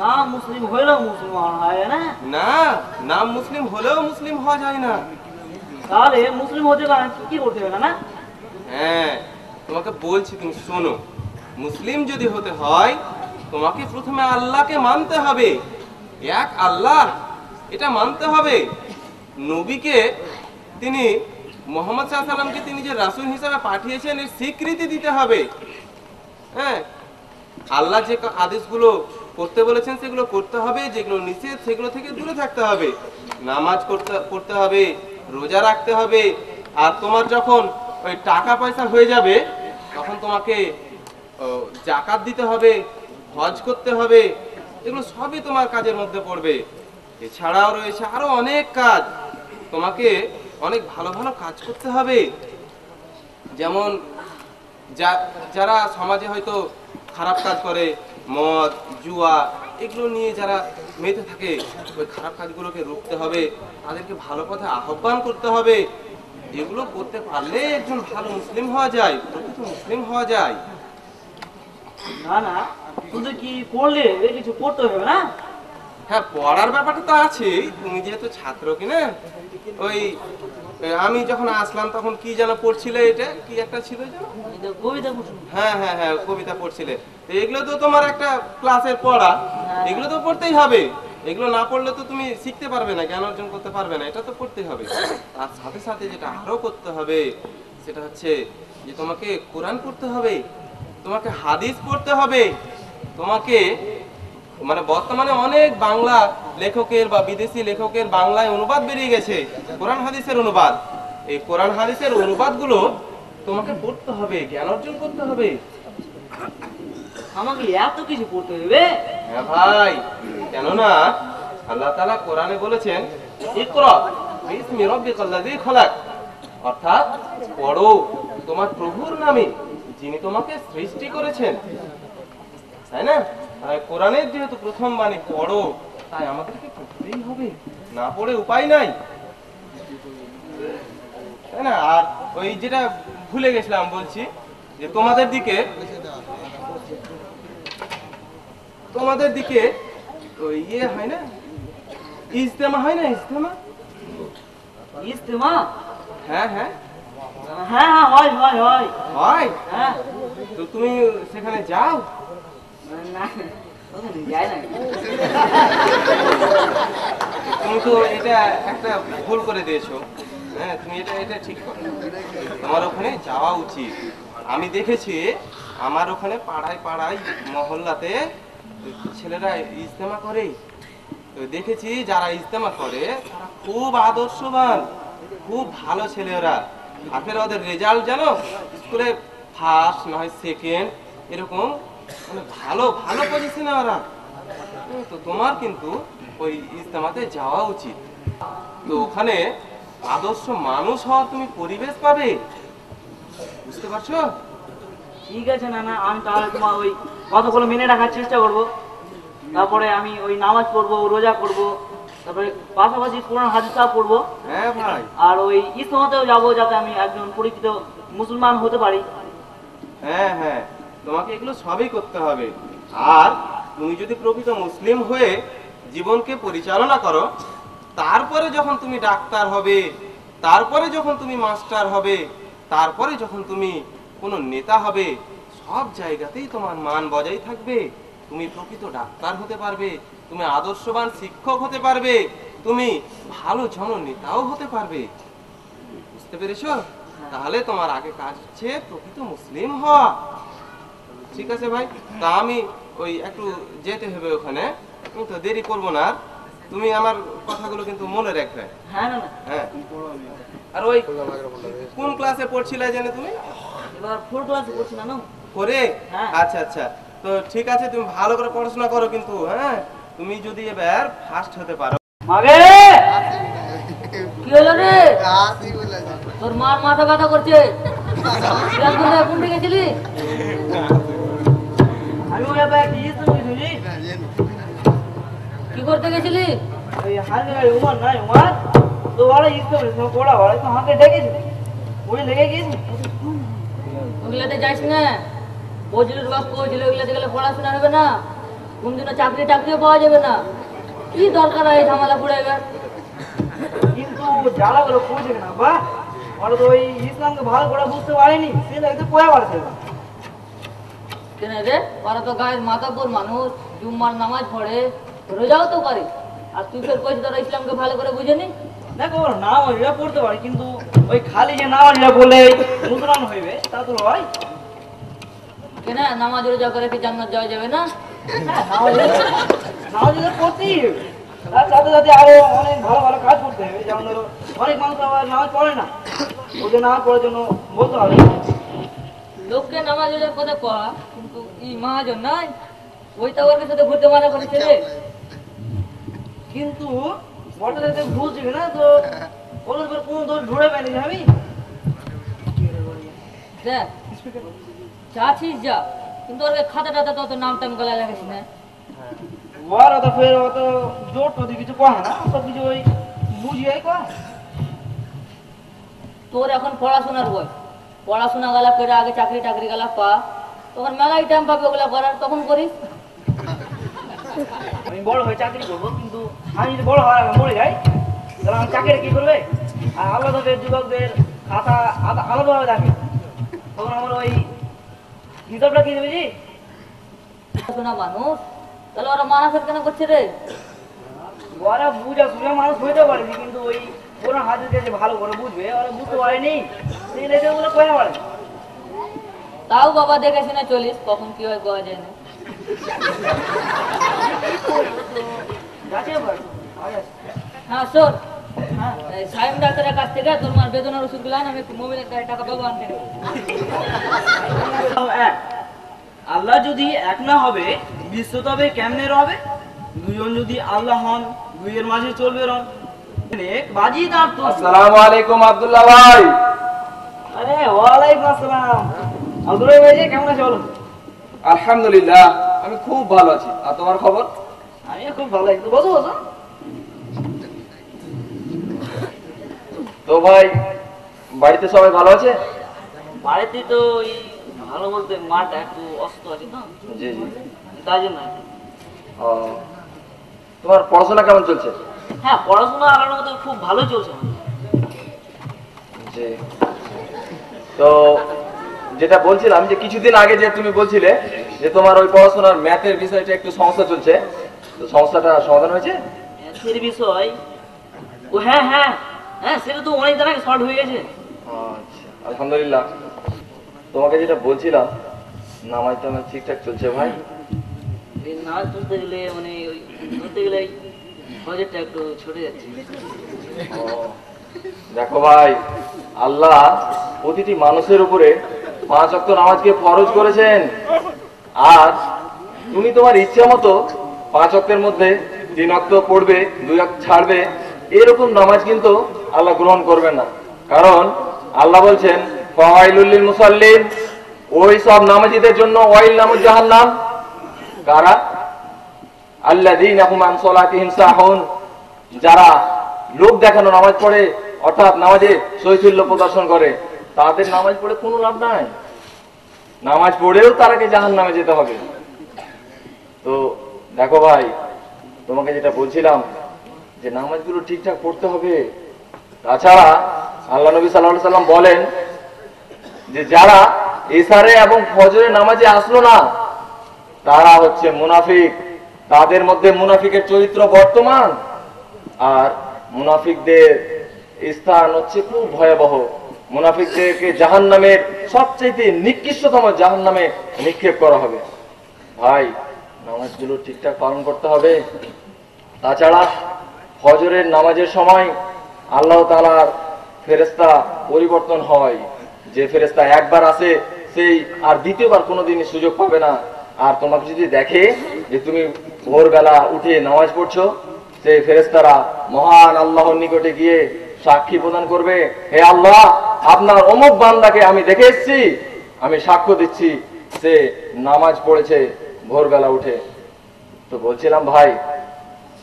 নাম মুসলিম হইলেও মুসলিম হয় না? না, নাম মুসলিম হলেও মুসলিম হওয়া যায় না। তাহলে মুসলিম হতে গেলে কি করতে হবে না? হ্যাঁ, তোমাকে বলছি, তুমি শোনো। মুসলিম যদি হতে হয় তোমাকে প্রথমে আল্লাহকে মানতে হবে, এক আল্লাহ, এটা মানতে হবে। নবীকে, তিনি মুহাম্মদ সাল্লাল্লাহু আলাইহি ওয়াসাল্লামকে তিনি যে রাসূল হিসেবে পাঠিয়েছেন এর স্বীকৃতি দিতে হবে। হ্যাঁ, আল্লাহ যে আদেশগুলো করতে বলেছেন সেগুলো করতে হবে, যেগুলো নিষেধ সেগুলো থেকে দূরে থাকতে হবে। নামাজ পড়তে হবে, রোজা রাখতে হবে। আর তোমার যখন ওই টাকা পয়সা হয়ে যাবে তখন তোমাকে যাকাত দিতে হবে, হজ করতে হবে। এগুলো সবই তোমার কাজের মধ্যে পড়বে। এছাড়াও রয়েছে আরো অনেক কাজ, তোমাকে অনেক ভালো ভালো কাজ করতে হবে। যেমন যারা সমাজে হয়তো খারাপ কাজ করে, মদ, জুয়া, এগুলো নিয়ে যারা মেতে থাকে, ওই খারাপ কাজগুলোকে রুখতে হবে, তাদেরকে ভালো পথে আহ্বান করতে হবে। এগুলো করতে পারলে একজন ভালো মুসলিম হওয়া যায়, প্রকৃত মুসলিম হওয়া যায়। না না, শুধু কি পড়লে কিছু করতে হবে না? হ্যাঁ, পড়ার ব্যাপারটা তো আছে। তুমি যেহেতু ছাত্র কিনা, ওই আমি যখন আসলাম তখন কি যেন পড়ছিলে, এটা কি একটা ছিল যেন? কবিতা? হ্যাঁ হ্যাঁ হ্যাঁ, কবিতা পড়ছিলে। তো এগুলো তো তোমার একটা ক্লাসের পড়া, এগুলো তো পড়তেই হবে। এগুলো না পড়লে তো তুমি শিখতে পারবে না, জ্ঞান অর্জন করতে পারবে না, এটা তো পড়তেই হবে। তার সাথে সাথে যেটা আরো করতে হবে সেটা হচ্ছে যে তোমাকে কোরআন পড়তে হবে, তোমাকে হাদিস পড়তে হবে। তোমাকে মানে বর্তমানে অনেক বাংলা লেখকের বা বিদেশি লেখকের বাংলায় অনুবাদ বেরিয়ে গেছে, কোরআন হাদিসের অনুবাদ। এই কোরআন হাদিসের অনুবাদগুলো তোমাকে পড়তে হবে, জ্ঞান অর্জন করতে হবে। আমাকে এত কিছু পড়তে হবে? হ্যাঁ ভাই, কেননা আল্লাহ তাআলা কোরআনে বলেছেন ইকরা বিসমি রাব্বিকাল্লাযী খলাক, অর্থাৎ পড়ো তোমার প্রভুর নামে যিনি তোমাকে সৃষ্টি করেছেন, তাই না? কোরআনের যেহেতু প্রথম বাণী পড়ো, তাই আমাদেরকে পড়তেই হবে, না পড়ে উপায় নাই, তাই না? আর ওই যেটা ভুলে গেছিলাম বলছি, যে তোমাদের দিকে ওই ইয়ে হয় না, ইজতেমা হয় না? ইজতেমা? ইজতেমা? হ্যাঁ হ্যাঁ হ্যাঁ, হয় হয় হয় হয়। হ্যাঁ, তো তুমি সেখানে যাও? না, ওখানে যাই না। তুমি তো এটা একটা ভুল করে দিয়েছো। হ্যাঁ তুমি এটা এটা ঠিক করো, তোমার ওখানে যাওয়া উচিত। আমি দেখেছি আমার ওখানে পাড়ায় পাড়ায় মহল্লাতে ছেলেরা ইজতেমা করে, তো দেখেছি যারা ইজতেমা করে তারা খুব আদর্শবান, খুব ভালো ছেলে ওরা। আর ফের ওদের রেজাল্ট জানো স্কুলে ফার্স্ট নয় সেকেন্ড এরকম, মানে ভালো ভালো পজিশনে ওরা। তো তোমার কিন্তু ওই ইজতেমাতে যাওয়া উচিত। তো ওখানে আদর্শ মানুষ হওয়ার তুমি পরিবেশ পাবে, বুঝতে পারছো? ঠিক আছে না না, আমি তাহলে তোমার ওই কতগুলো মেনে রাখার চেষ্টা করব। তারপরে আমি ওই নামাজ পড়বো, রোজা করব, তারপরে পাশাপাশি কোরআন হাদিসও পড়বো। হ্যাঁ ভাই। আর ওই ইসলামেও যাবো যাতে আমি একজন পরিচিত মুসলমান হতে পারি। হ্যাঁ হ্যাঁ, তোমাকে এগুলো সবই করতে হবে। আর তুমি যদি প্রকৃত মুসলিম হয়ে জীবনকে পরিচালনা করো, তারপরে যখন তুমি ডাক্তার হবে, তারপরে যখন তুমি মাস্টার হবে, তারপরে যখন তুমি কোনো নেতা হবে, সব জায়গাতেই তোমার মান বজায় থাকবে। তুমি প্রকৃত ডাক্তার হতে পারবে, তুমি আদর্শবান শিক্ষক হতে পারবে, তুমি ভালো জননেতাও হতে পারবে, বুঝতে পেরেছো? তাহলে তোমার আগে কাজ হচ্ছে প্রকৃত মুসলিম হওয়া। ঠিক আছে ভাই, তা আমি ওই একটু যেতে হবে ওখানে, তো দেরি করবো না। তুমি আমার কথাগুলো কিন্তু মনে রাখবে। হ্যাঁ না না, হ্যাঁ। আর ওই কোন ক্লাসে পড়ছিলে জানো তুমি? এবার 4 ক্লাসে পড়ছি না। করে? হ্যাঁ। আচ্ছা আচ্ছা, তো ঠিক আছে, তুমি ভালো করে পড়াশোনা করো কিন্তু। হ্যাঁ, তুমি যদি এবার ফার্স্ট হতে পারো। মাগে কি হলো রে? তোর মার মাথা ব্যথা করছে। কোন দিকে গেছিলি? আমি ওই ব্যাগ দিয়ে তো বুঝলি কি করতে গেছিলি? ওই হাজার উমার নাই উমার তো বড় ইসলাম সব পড়া বড় তো হাতে ডেকেছে, ওই লেগে গেছে। ওগুলাতে যাইস না, বজলুর বাপ কইছিল ওগুলাতে গেলে পড়াশোনা হবে না, কোনদিনও চাকরিও পাওয়া যাবে না। কি দরকার এই ঝামেলা পড়ে এবার? কিন্তু যারা গুলো পৌঁছে না বা ওরা তো ওই ইসলামকে ভালো করে বুঝতে পারেনি, সে লাগতে পয়া পারছে না। কেন রে? ওরা তো গায়ের মাতাব্বর মানুষ, জুম্মার নামাজ পড়ে, রোজাও তো করে। আর তুই ফের কইছিস তোরা ইসলামকে ভালো করে বুঝেনি? দেখো ওরা নামাজিরা পড়তে পারে, কিন্তু ওই খালি যে নামাজিরা বলে মুসলমান হইবে তা তো হয়। কেন নামাজ রোজা করে কি জান্নাত যাওয়া যাবে না? নামাজিরা পড়তেই হবে, তার সাথে সাথে আরো অনেক ভালো ভালো কাজ করতে হবে। যেমন ধরো অনেক মানুষ আবার নামাজ পড়ে না, ওদের নামাজ পড়ার জন্য বলতে হবে। লোককে নামাজ রোজার কথা কয়া, কিন্তু এই মহাজন নাই, ওইটা ওর সাথে ঘুরতে মানা করেছে রে। কিন্তু বড়দের বুঝবি না তো ওদের উপর কোন দোষ ঢুড়ে পাইনি আমি। দেখ চাচ্ছিস যা, কিন্তু ওর খাতা টাতা তত নাম টাম গলা লাগাইস না। ওরা তো ফের অত জোর তো কিছু কয় না, সব কিছু ওই বুঝিয়াই কয়। তোর এখন পড়াশোনার বয়স, পড়াশোনা গেলা করে আগে চাকরি টাকরি গেলা পা, তখন মেলাই টাইম পাবে ওগুলা করার, তখন করিস। আমি বড় হয়ে চাকরি করবো, কিন্তু আমি যদি বড় হওয়ার আগে মরে যাই তাহলে আমি চাকরি কি করবে? আর আলাদাদের যুবকদের খাতা আলাদাভাবে থাকে, তখন আমার ওই হিসাবটা কি দেবে জি? পড়াশোনা মানুষ, তাহলে ওরা মানাফের কেন করছে রে? ওরা বুঝা সুঝা মানুষ হইতে পারেনি, কিন্তু ওই কোনো হাতে যে ভালো করে বুঝবে ওরা বুঝতে পারেনি, সেই লেগে ওগুলো কয়ে পারে। তাও বাবা দেখে শুনে চলিস, কখন কি হয় পাওয়া যায় না। যাচ্ছে এবার, হ্যাঁ শোন, এই সাইম ডাক্তারের কাছ থেকে তোর মার বেদনার ওষুধ গুলো আমি একটু মোবাইলের টাকা পাবো আনতে দেবো। এক আল্লাহ যদি এক না হবে বিশ্ব তবে কেমনে রবে? দুজন যদি আল্লাহ হন দুইয়ের মাঝে চলবে রন। বাজি তার তো। আসসালামু আলাইকুম আব্দুল্লাহ ভাই। আরে ওয়ালাইকুম আসসালাম। আব্দুল্লাহ ভাই যে কেমন আছো বলো? আলহামদুলিল্লাহ আমি খুব ভালো আছি, আর তোমার খবর? আমি খুব ভালো আছি। বসো বসো। তো ভাই বাড়িতে সবাই ভালো আছে? বাড়িতে তো ওই ভালো বলতে মাটা একটু অসুস্থ আছে তো, জি জি। তাই জন্য। ও, তোমার পড়াশোনা কেমন চলছে? হ্যাঁ পড়াশোনা আলানোর মতো খুব ভালো চলছে। জি। তো যেটা বলছিলাম যে কিছুদিন আগে যে তুমি বলছিলে যে তোমার ওই পড়াশোনার ম্যাথের বিষয়টা একটু সমস্যা চলছে, তো সমস্যাটা সমাধান হয়েছে? ম্যাথের বিষয় ও হ্যাঁ হ্যাঁ হ্যাঁ সেটা তো অনেক দিন আগে শর্ট হয়ে গেছে। আচ্ছা, আলহামদুলিল্লাহ। তোমাকে যেটা বলছিলাম, নামাজ তো আমার ঠিকঠাক চলছে ভাই। এই নাচ তুলতে গেলে মানে ওই ধরতে গেলে বাজেটটা একটু ছুটে যাচ্ছে। ও, দেখো ভাই, আল্লাহ প্রতিটি মানুষের উপরে 5 ওয়াক্ত নামাজকে ফরজ করেছেন। আর তুমি তোমার ইচ্ছা মতো 5 ওয়াক্তের মধ্যে 3 ওয়াক্ত পড়বে, 2 ওয়াক্ত ছাড়বে, এরকম নামাজ কিন্তু আল্লাহ গ্রহণ করবে না। কারণ আল্লাহ বলছেন ফাওয়াইলুল লিল মুসাল্লিন, ওই সব নামাজীদের জন্য ওয়াইল নামক জাহান্নাম। কারা? আল্লাযীনা হুম আন সালাতিহিম সাহুন, যারা লোক দেখানো নামাজ পড়ে, অর্থাৎ নামাজে শৈথিল্য প্রদর্শন করে, তাদের নামাজ পড়ে কোনো লাভ নাই। নামাজ পড়েও তারাকে জাহান্নামে যেতে হবে। তো দেখো ভাই, তোমাকে যেটা বলছিলাম যে নামাজগুলো ঠিকঠাক পড়তে হবে। তাছাড়া আল্লাহ নবী সাল্লাল্লাহু আলাইহি সাল্লাম বলেন যে যারা ইশারে এবং ফজরে নামাজে আসলো না, তারা হচ্ছে মুনাফিক। তাদের মধ্যে মুনাফিকের চরিত্র বর্তমান, আর মুনাফিকদের স্থান হচ্ছে খুব ভয়াবহ। মুনাফিকদেরকে জাহান্নামের সবচেয়ে নিকৃষ্টতম জাহান্নামে নিক্ষেপ করা হবে। ভাই, নামাজগুলো ঠিকঠাক পালন করতে হবে। তাছাড়া ফজরের নামাজের সময় আল্লাহ তাআলার ফেরেশতা পরিবর্তন হয়। যে ফেরেশতা একবার আসে, সেই আর দ্বিতীয়বার কোনোদিনই সুযোগ পাবে না। আর তোমাকে যদি দেখে যে তুমি ভোরবেলা উঠে নামাজ পড়ছো, সেই ফেরেশতারা মহান আল্লাহর নিকটে গিয়ে সাক্ষী প্রদান করবে, হে আল্লাহ, আপনার অমুক বান্দাকে আমি দেখে এসেছি, আমি সাক্ষ্য দিচ্ছি সে নামাজ পড়েছে ভোরবেলা উঠে। তো বলছিলাম ভাই,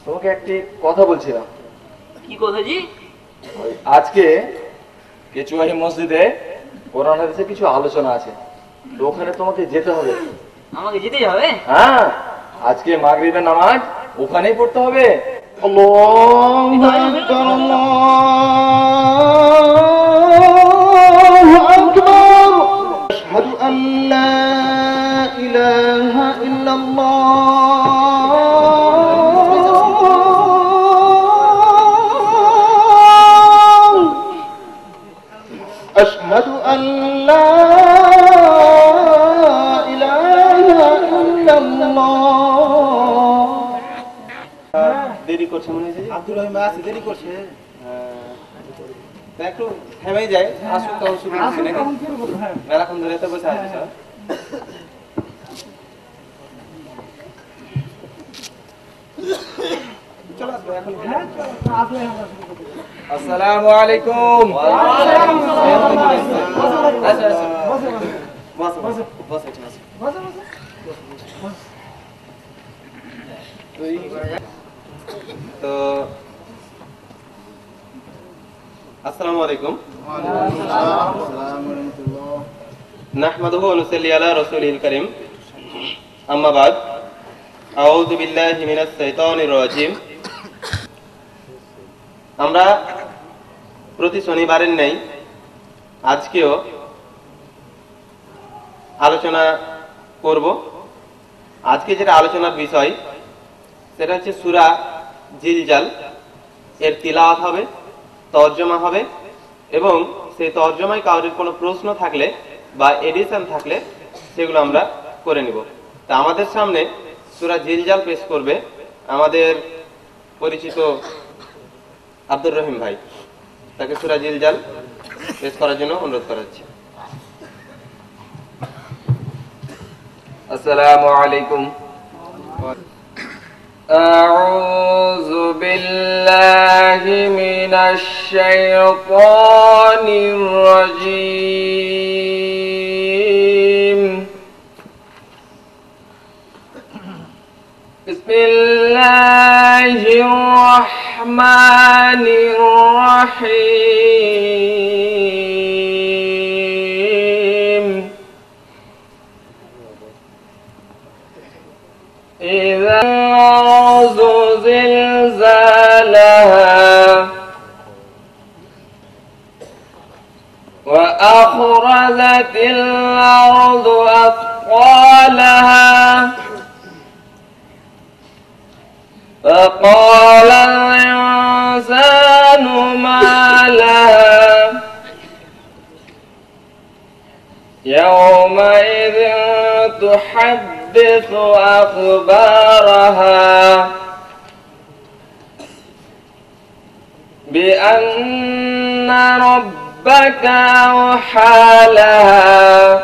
তোমাকে একটি কথা বলছিলাম। কি কথা জি? ওই আজকে কেচুয়াহি মসজিদে কোরআন হাদিসে কিছু আলোচনা আছে, তো ওখানে তোমাকে যেতে হবে। আমাকে যেতেই হবে? হ্যাঁ, আজকে মাগরিবের নামাজ ওখানেই পড়তে হবে। আল্লাহু আকবার, আল্লাহু আকবার, আশহাদু আল্লা ইলাহা ইল্লাল্লাহ, আশহাদু আল্লা দেরি করছে মনে হচ্ছে। আব্দুর রহিম ভাই আছে, দেরি করছে। তা একটু থেমেই যায়, আসুক তখন শুরু করছি নাকি? মেলাক্ষণ ধরে তো বসে আছিস। চলো আসবে এখন। আসসালামু আলাইকুম। তো আসসালামু আলাইকুম। নাহমাদুহু ওয়া নুসাল্লি আলা রাসূলিল কারীম। আম্মা বাদ, আউযু বিল্লাহি মিনাশ শাইতানির রাজীম। আমরা প্রতি শনিবারের নেই আজকেও আলোচনা করব। আজকে যেটা আলোচনার বিষয় সেটা হচ্ছে সূরা জিলজাল, এর তিলাওয়াত হবে, তরজমা হবে, এবং সেই তরজমায় কারোর কোনো প্রশ্ন থাকলে বা এডিশন থাকলে সেগুলো আমরা করে নিব। তা আমাদের সামনে সূরা জিলজাল পেশ করবে আমাদের পরিচিত আব্দুর রহিম ভাই। তাকে সূরা জিলজাল পেশ করার জন্য অনুরোধ করা হচ্ছে। আসসালামু আলাইকুম। আউযু বিল্লাহি মিনাশ শাইতানির রাজীম। বিসমিল্লাহির রাহমানির রাহিম। إذا الأرض زلزالها وأخرجت الأرض أثقالها فقال الإنسان ما تحدث أخبارها بأن ربك أوحى لها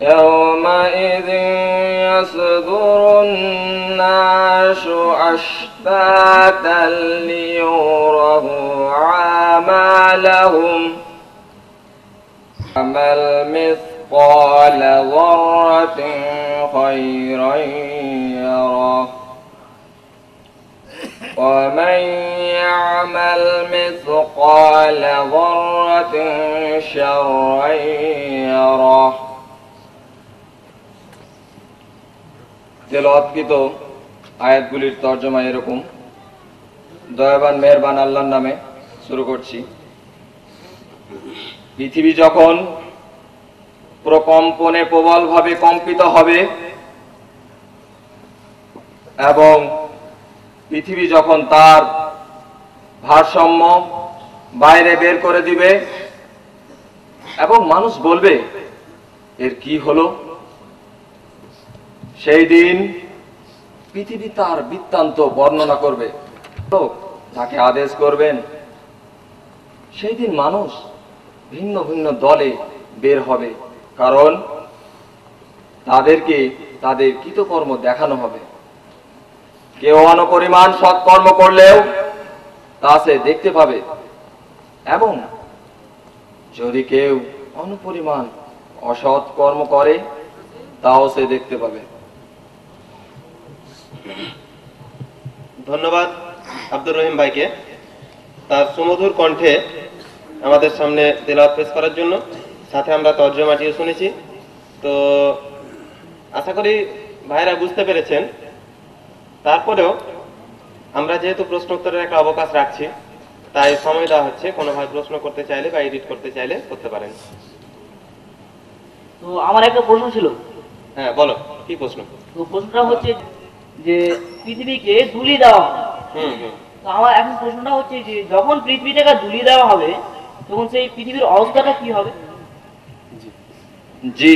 يومئذ يصدر الناس أشتاتا ليروا أعمالهم عمل مثقال ذرة خيرا يره ومن يعمل مثقال ذرة شرا يره তেলাওয়াতকৃত আয়াতগুলির তর্জমা এরকম। দয়াবান মেহেরবান আল্লাহর নামে শুরু করছি। পৃথিবী যখন প্রকম্পনে প্রবলভাবে কম্পিত হবে এবং পৃথিবী যখন তার ভারসাম্য বাইরে বের করে দিবে এবং মানুষ বলবে এর কি হলো, সেই দিন পৃথিবী তার বৃত্তান্ত বর্ণনা করবে, তাকে আদেশ করবেন। সেই দিন মানুষ ভিন্ন ভিন্ন দলে বের হবে, কারণ তাদেরকে তাদের কৃতকর্ম দেখানো হবে। কেউ অনপরিমাণ সৎকর্ম করলেও তা সে দেখতে পাবে, এবং যদি কেউ অনপরিমাণ অসৎ কর্ম করে তাও সে দেখতে পাবে। ধন্যবাদ আব্দুর রহিম ভাইকে তার সুমধুর কণ্ঠে আমাদের সামনে তেলাওয়াত পেশ করার জন্য, সাথে আমরা তর্জমাটিও শুনেছি। তো আশা করি ভাইরা বুঝতে পেরেছেন। তারপরেও আমরা যেহেতু প্রশ্ন উত্তরের একটা অবকাশ রাখছি, তাই সময় দেওয়া হচ্ছে। কোনো ভাই প্রশ্ন করতে চাইলে বা এডিট করতে চাইলে করতে পারেন। তো আমার একটা প্রশ্ন ছিল। হ্যাঁ বলো, কি প্রশ্ন? তো প্রশ্নটা হচ্ছে যে পৃথিবীকে ধুলি দেওয়া হবে। তো আমার এখন প্রশ্নটা হচ্ছে যে যখন পৃথিবীটাকে ধুলি দেওয়া হবে তখন সেই পৃথিবীর অবস্থাটা কি হবে? জি,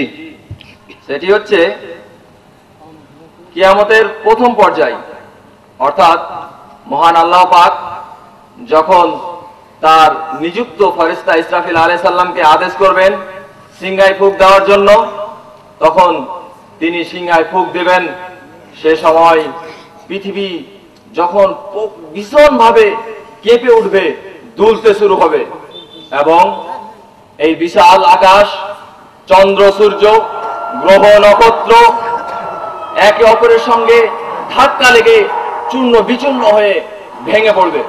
সেটি হচ্ছে কিয়ামতের প্রথম পর্যায়, অর্থাৎ মহান আল্লাহ পাক যখন তার নিযুক্ত ফেরেশতা ইসরাফিল আলাইহিস সালামকে আদেশ করবেন সিংহায় ফুঁক দেওয়ার জন্য, তখন তিনি সিংহায় ফুঁক দেবেন। সে সময় পৃথিবী যখন ভীষণভাবে কেঁপে উঠবে, দুলতে শুরু হবে, এবং এই বিশাল আকাশ, চন্দ্র, সূর্য, গ্রহ, নক্ষত্র একে অপরের সঙ্গে ধাক্কা লেগে চূর্ণ বিচূর্ণ হয়ে ভেঙে পড়বে।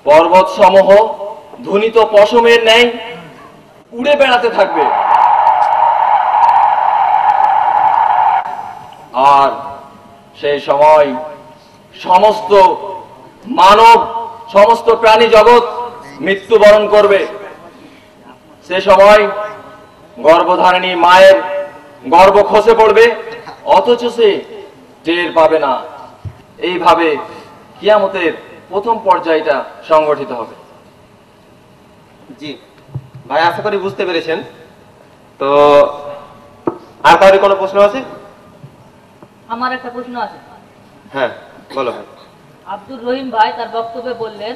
পর্বত সমূহ ধ্বনিত পশমের ন্যায় উড়ে বেড়াতে থাকবে, আর সেই সময় সমস্ত মানব, সমস্ত প্রাণী জগৎ মৃত্যুবরণ করবে। সে সময় গর্ভধারিণী মায়ের গর্ভ খসে পড়বে, অথচ সে টের পাবে না। এইভাবে কিয়ামতের প্রথম পর্যায়টা সংগঠিত হবে। জি ভাই, আশা করি বুঝতে পেরেছেন। তো আর কারো কোনো প্রশ্ন আছে? আমার একটা প্রশ্ন আছে। হ্যাঁ বলো ভাই। আব্দুর রহিম ভাই তার বক্তব্যে বললেন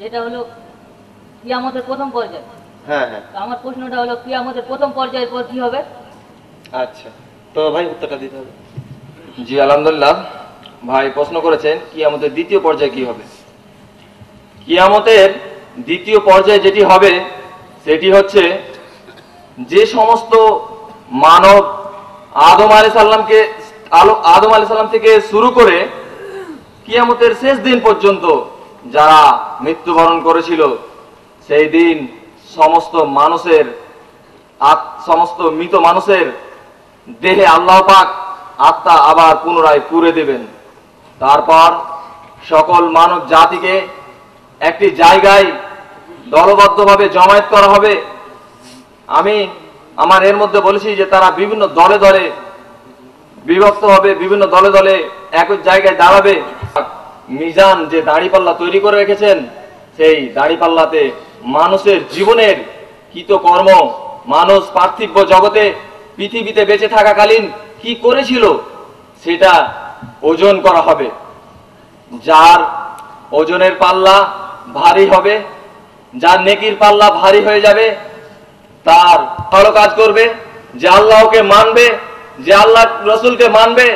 যেটা হলো কিয়ামতের প্রথম পর্যায়। হ্যাঁ হ্যাঁ, তো আমার প্রশ্নটা হলো কিয়ামতের প্রথম পর্যায়ের পর কি হবে? আচ্ছা, তো ভাই উত্তরটা দিতে হবে। জি আলহামদুলিল্লাহ, ভাই প্রশ্ন করেছেন কিয়ামতের দ্বিতীয় পর্যায়ে কি হবে। কিয়ামতের দ্বিতীয় পর্যায়ে যেটি হবে সেটি হচ্ছে যে সমস্ত মানব আদম আলাইহিস সালাম থেকে শুরু করে কিয়ামতের শেষ দিন পর্যন্ত যারা মৃত্যুবরণ করেছিল, সেই দিন সমস্ত মৃত মানুষের দেহে আল্লাহ পাক আত্মা আবার পুনরায় পুরে দেবেন। তারপর সকল মানব জাতিকে একটি জায়গায় দলবদ্ধভাবে জমায়েত করা হবে। আমি আমার এর মধ্যে বলেছি যে তারা বিভিন্ন দলে দলে বিভক্ত হবে, বিভিন্ন দলে দলে এক জায়গায় দাঁড়াবে। মিজান যে দাঁড়িপাল্লা তৈরি করে রেখেছেন, সেই দাঁড়িপাল্লাতে মানুষের জীবনের কৃতকর্ম, মানুষ পার্থিব জগতে পৃথিবীতে বেঁচে থাকাকালীন কি করেছিল সেটা ওজন করা হবে। যার ওজনের পাল্লা ভারী হবে, যার নেকির পাল্লা ভারী হয়ে যাবে, তার ভালো কাজ করবে, যে আল্লাহকে মানবে, যে আল্লাহ রসুলকে মানবে,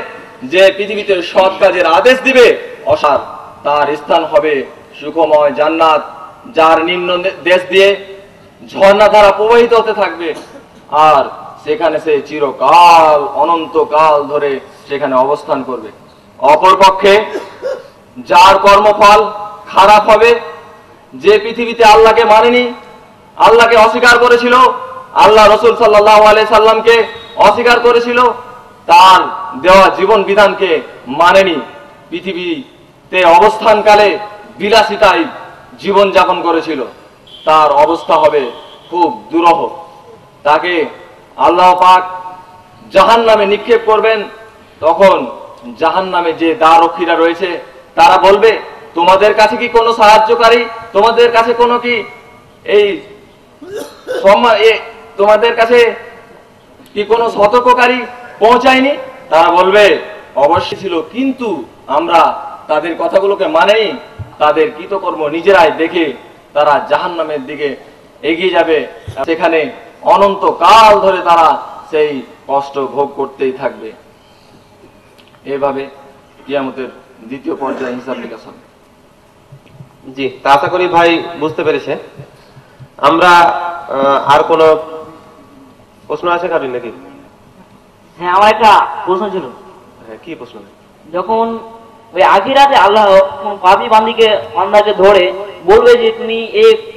যে পৃথিবীতে সৎ কাজের আদেশ দিবে, অসার তার স্থান হবে সুখময় জান্নাত, যার নিম্ন দেশ দিয়ে ঝর্ণা ধারা প্রবাহিত হতে থাকবে, আর সেখানে সে চিরকাল অনন্তকাল ধরে সেখানে অবস্থান করবে। অপরপক্ষে যার কর্মফল খারাপ হবে, যে পৃথিবীতে আল্লাহকে মানেনি, আল্লাহকে অস্বীকার করেছিল, আল্লাহ রসুল সাল্লাল্লাহু আলাইহি সাল্লামকে অস্বীকার করেছিল, তার দেওয়া জীবন বিধানকে মানেনি, পৃথিবীতে অবস্থানকালে বিলাসিতায় জীবন যাপন করেছিল, তার অবস্থা হবে খুব দুরূহ। তাকে আল্লাহ পাক জাহান্নামে নিক্ষেপ করবেন। তখন জাহান্নামে যে দ্বাররক্ষীরা রয়েছে তারা বলবে, তোমাদের কাছে কি কোনো সাহায্যকারী, তোমাদের কাছে কোনো কি এই তোমাদের কাছে কি কোনো সতর্ককারী পৌঁছায়নি? তারা বলবে, অবশ্যই ছিল, কিন্তু আমরা তাদের কথাগুলোকে মানেনি। তাদের কৃতকর্ম নিজেরাই দেখে তারা জাহান্নামের দিকে এগিয়ে যাবে, সেখানে অনন্তকাল ধরে তারা সেই কষ্ট ভোগ করতেই থাকবে। এভাবে কিয়ামতের দ্বিতীয় পর্যায়ে হিসাব নিকাশ হবে। জি, তা আশা করি ভাই বুঝতে পেরেছে। আমরা আর কোনো প্রশ্ন আছে কারণ নাকি? হ্যাঁ, আমার একটা প্রশ্ন ছিল। হ্যাঁ, কি প্রশ্ন? যখন ওই আখিরাতে আল্লাহ পাপী বান্দাকে ধরে বলবে যে তুমি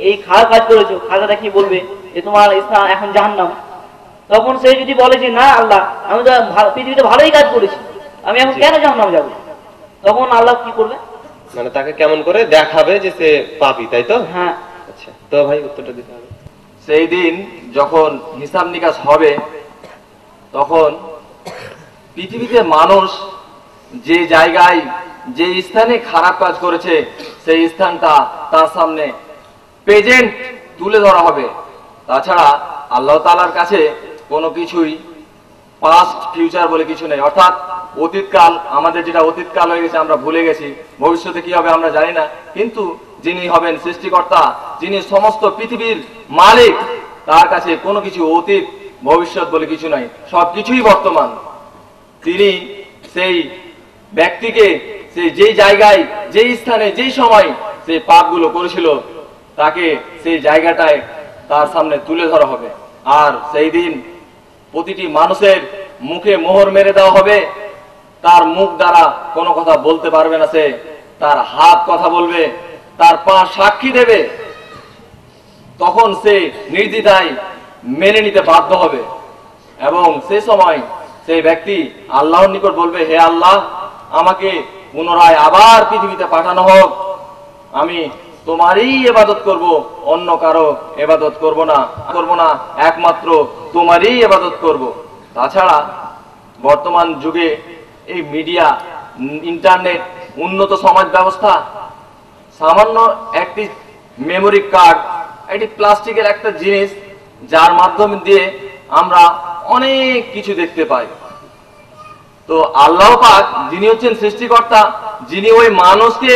এই খারাপ কাজ করেছো, খারাপ দেখিয়ে বলবে যে তোমার স্থান এখন জাহান্নাম, তখন সে যদি বলে যে না আল্লাহ, আমি তো পৃথিবীতে ভালোই কাজ করেছি, আমি এখন কেন জাহান্নাম যাবো, তখন আল্লাহ কি করবে? মানে তাকে কেমন করে দেখাবে যে সে পাপী, তাই তো? হ্যাঁ। আচ্ছা, তো ভাই উত্তরটা দিতে হবে। সেই দিন যখন হিসাব নিকাশ হবে, তখন পৃথিবীতে মানুষ যে জায়গায় যে স্থানে খারাপ কাজ করেছে সেই স্থানটা তার সামনে প্রেজেন্ট তুলে ধরা হবে। তাছাড়া আল্লাহ তাআলার কাছে কোনো কিছুই পাস্ট ফিউচার বলে কিছু নেই, অর্থাৎ অতীতকাল, আমাদের যেটা অতীতকাল হয়ে গেছে আমরা ভুলে গেছি, ভবিষ্যতে কি হবে আমরা জানি না, কিন্তু যিনি হবেন সৃষ্টিকর্তা, যিনি সমস্ত পৃথিবীর মালিক, তার কাছে কোনো কিছু অতীত ভবিষ্যৎ বলে কিছু নাই, সবকিছুই বর্তমান। তিনি সেই ব্যক্তিকে সে যেই জায়গায়, যেই স্থানে, যেই সময় সেই পাপগুলো করেছিল, তাকে সেই জায়গাটায় তার সামনে তুলে ধরা হবে। আর সেই দিন প্রতিটি মানুষের মুখে মোহর মেরে দেওয়া হবে, তার মুখ দ্বারা কোনো কথা বলতে পারবে না সে, তার হাত কথা বলবে, তার পা সাক্ষী দেবে, তখন সে নির্দ্বিধায় মেনে নিতে বাধ্য হবে। এবং সেই সময় সেই ব্যক্তি আল্লাহর নিকট বলবে, হে আল্লাহ, আমাকে পুনরায় আবার পৃথিবীতে পাঠানো হোক, আমি তোমারই ইবাদত করব, অন্য কারো ইবাদত করব না, একমাত্র তোমারই ইবাদত করব। তাছাড়া বর্তমান যুগে এই মিডিয়া, ইন্টারনেট, উন্নত সমাজ ব্যবস্থা, সামান্য একটি মেমোরি কার্ড, একটি প্লাস্টিকের একটা জিনিস, যার মাধ্যমে দিয়ে আমরা অনেক কিছু দেখতে পাই। তো আল্লাহ পাক যিনি হচ্ছেন সৃষ্টিকর্তা, যিনি ওই মানুষকে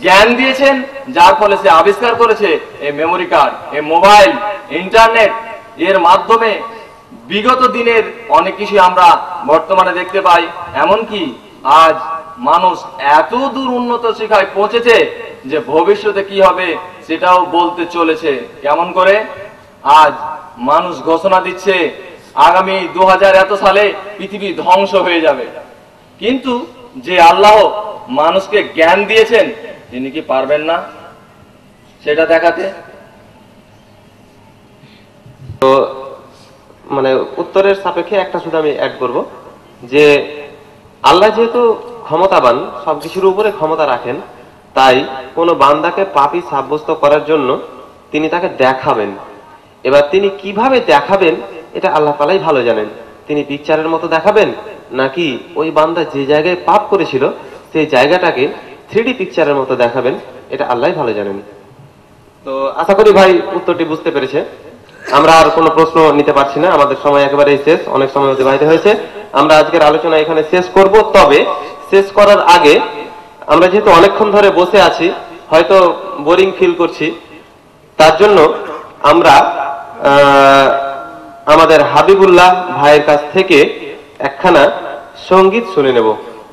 জ্ঞান দিয়েছেন, যার ফলে সে আবিষ্কার করেছে এই মেমোরি কার্ড, এই মোবাইল, ইন্টারনেট, এর মাধ্যমে বিগত দিনের অনেক কিছু আমরা বর্তমানে দেখতে পাই। এমনকি আজ মানুষ এত দূর উন্নত শিক্ষায় পৌঁছেছে যে ভবিষ্যতে কি হবে সেটাও বলতে চলেছে। কেমন করে? আজ মানুষ ঘোষণা দিচ্ছে আগামী 2000 এত সালে পৃথিবী ধ্বংস হয়ে যাবে, কিন্তু যে আল্লাহ মানুষকে জ্ঞান দিয়েছেন তিনি কি পারবেন না সেটা দেখাতে? তো মানে উত্তরের সাপেক্ষে একটা শুধু আমি অ্যাড করব যে আল্লাহ যেহেতু ক্ষমতাবান, সবকিছুর উপরে ক্ষমতা রাখেন, তাই কোনো বান্দাকে পাপী সাব্যস্ত করার জন্য তিনি তাকে দেখাবেন। এবার তিনি কিভাবে দেখাবেন এটা আল্লাহ তাআলাই ভালো জানেন। তিনি পিকচারের মতো দেখাবেন, নাকি ওই বান্দা যে জায়গায় পাপ করেছিল সেই জায়গাটাকে 3D পিকচারের মতো দেখাবেন, এটা আল্লাহই ভালো জানেন। তো আশা করি ভাই উত্তরটি বুঝতে পেরেছে। আমরা আর কোনো প্রশ্ন নিতে পারছি না, আমাদের সময় একেবারেই শেষ, অনেক সময় অতিবাহিত হয়েছে। আমরা আজকের আলোচনা এখানে শেষ করব। তবে শেষ করার আগে আমরা যেহেতু অনেকক্ষণ ধরে বসে আছি, হয়তো বোরিং ফিল করছি, তার জন্য আমরা আমাদের হাবিবুল্লাহ ভাইয়ের কাছ থেকে একখানা সঙ্গীত শুনে নেব।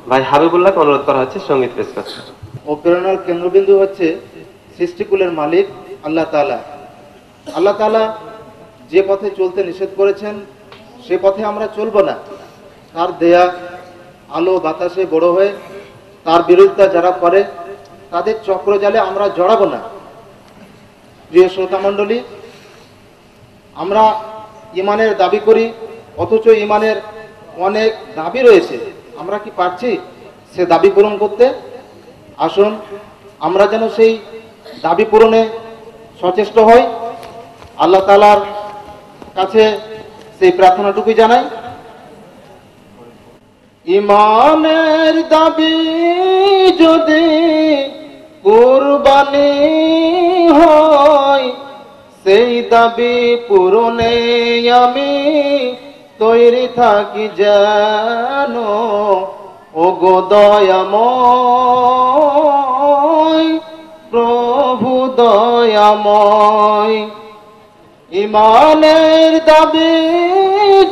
ভাই হাবিবুল্লাহকে অনুরোধ করা হচ্ছে সঙ্গীত পেশ করতে। ও প্রেরণার কেন্দ্রবিন্দু হচ্ছে সৃষ্টিকুলের মালিক আল্লাহ তাআলা। আল্লাহ তাআলা যে পথে চলতে নিষেধ করেছেন সে পথে আমরা চলব না। তার দেয়া আলো বাতাসে বড় হয়ে তার বিরোধিতা যারা করে তাদের চক্রজালে আমরা জড়াবো না। প্রিয় শ্রোতা মণ্ডলী, আমরা ইমানের দাবি করি, অথচ ইমানের অনেক দাবি রয়েছে। আমরা কি পারছি সে দাবি পূরণ করতে? আসুন আমরা যেন সেই দাবি পূরণে সচেষ্ট হই। আল্লাহ তাআলার কাছে সেই প্রার্থনাটুকুই জানাই। ইমানের দাবি যদি কুরবানি হয়, সেই দাবি পূরণে আমি তৈরি থাকি যেন। ওগো দয়াময় প্রভু দয়াময়, ইমানের দাবি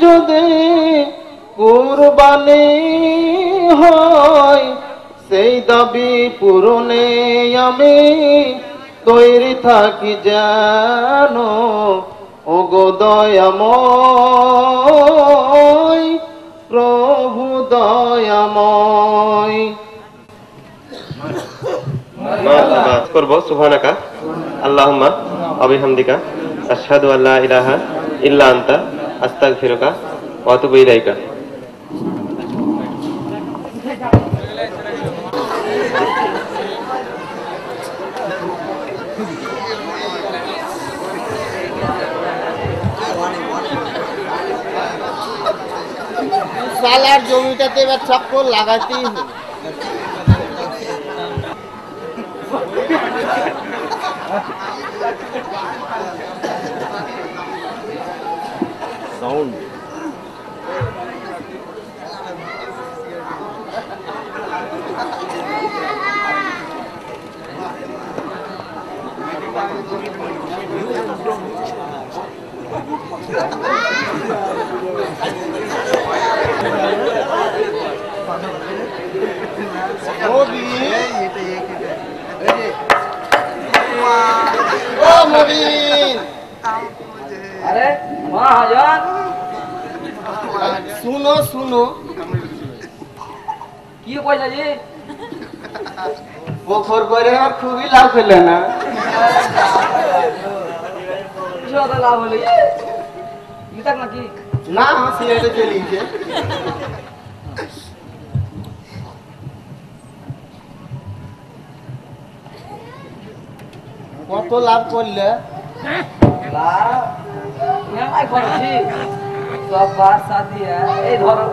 যদি কুরবানি হয়, সেই দাবি পূরণে আমি তৈরি থাকি যেন। ওগো দয়াময় প্রভু দয়াময়। করব সুবহানাকা আল্লাহুম্মা ওয়া বিহামদিকা আশহাদু আল্লা ইলাহা ইল্লা আনতা আস্তাগফিরুকা ওয়া আতুবু ইলাইকা। সালার জমিটাতে এবার চক্কর লাগাতেই হবে। আরে মহাজন, শুনো শুনো, কি পয়সা জি? বখর করে আর খুবই লাভ পেলে না। লাভ হলে নিতাক নাকি? না সিলেটে চলিয়েছে। কত লাভ করলে? লাভ মেলাই করেছি, সব বাস সাথী এই ধরো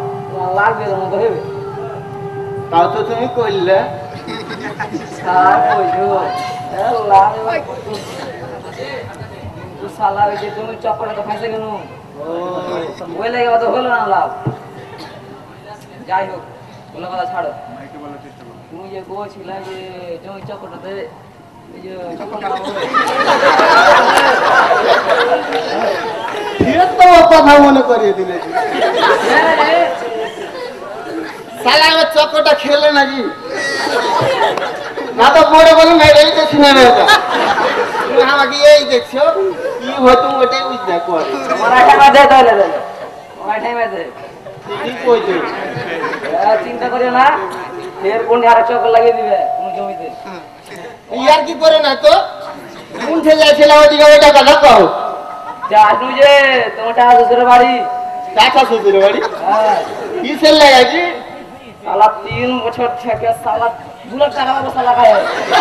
লাগবে মতো হবে। তাও তো তুমি করলে। আর কইছো লাভ এবার সালা ওই যে তুমি চক্করে তো ফাঁসে কেন? ওই লাগে অত হলো না লাভ। যাই হোক, বলে কথা ছাড়ো। তুমি যে বলছিলে যে জমি চক্করটাতে এই যে চক্করটা তো কথা মনে করিয়ে দিলে। সালা এবার চক্করটা খেলে নাকি? না তো পরে বলে না, এই তো শুনে নেবে। তুমি আমাকে এই দেখছো কি হতো ওটাই বুঝতে করে। তোমার টাইম আছে তাহলে দেবে, তোমার টাইম আছে। ঠিক কইছো। চিন্তা করিও না, ফের কোন আর চক্কর লাগিয়ে দিবে কোন জমিতে। ইয়ার কি করে না তো কোন ছেলে ছেলে ওদিকে ওইটা কথা কও। জানু যে তোমার টাকা শ্বশুরের বাড়ি, চাচা শ্বশুরের বাড়ি হ্যাঁ কি ছেলে লাগাইছি? সালা 3 বছর থেকে সালা 2 লাখ টাকা ব্যবসা লাগায়।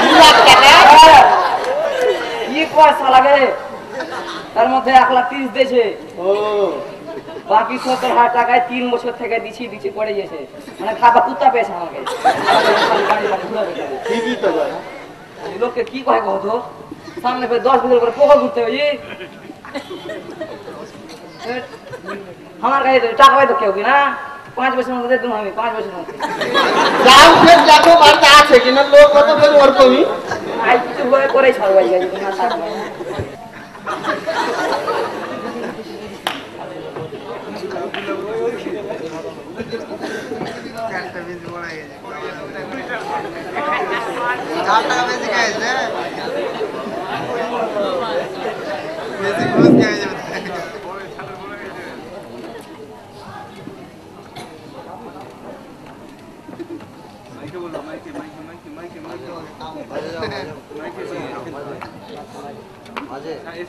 2 লাখ টাকা? হ্যাঁ। কি পয়সা লাগে? তার মধ্যে 1,30,000 দিয়েছে। ও বাকি 70,000 টাকায় 3 বছর থেকে দিছি করে গেছে। মানে খাবা কুত্তা পেয়েছে আমাকে। ঠিকই তো ভাই। লোককে কি কয় কত? সামনে ফের 10 বিঘের করে পোকা ঘুরতে হবে জি আমার কাছে টাকা পাই তো কেউ কি না 5 বছরের মধ্যে দেবো আমি 5 বছরের মধ্যে যাও ফের দেখো বাড়িতে আছে কিনা লোক কত ফের ওরকমই আই কিছু করে করেই ছাড়বো এই গাড়ি না থাকবে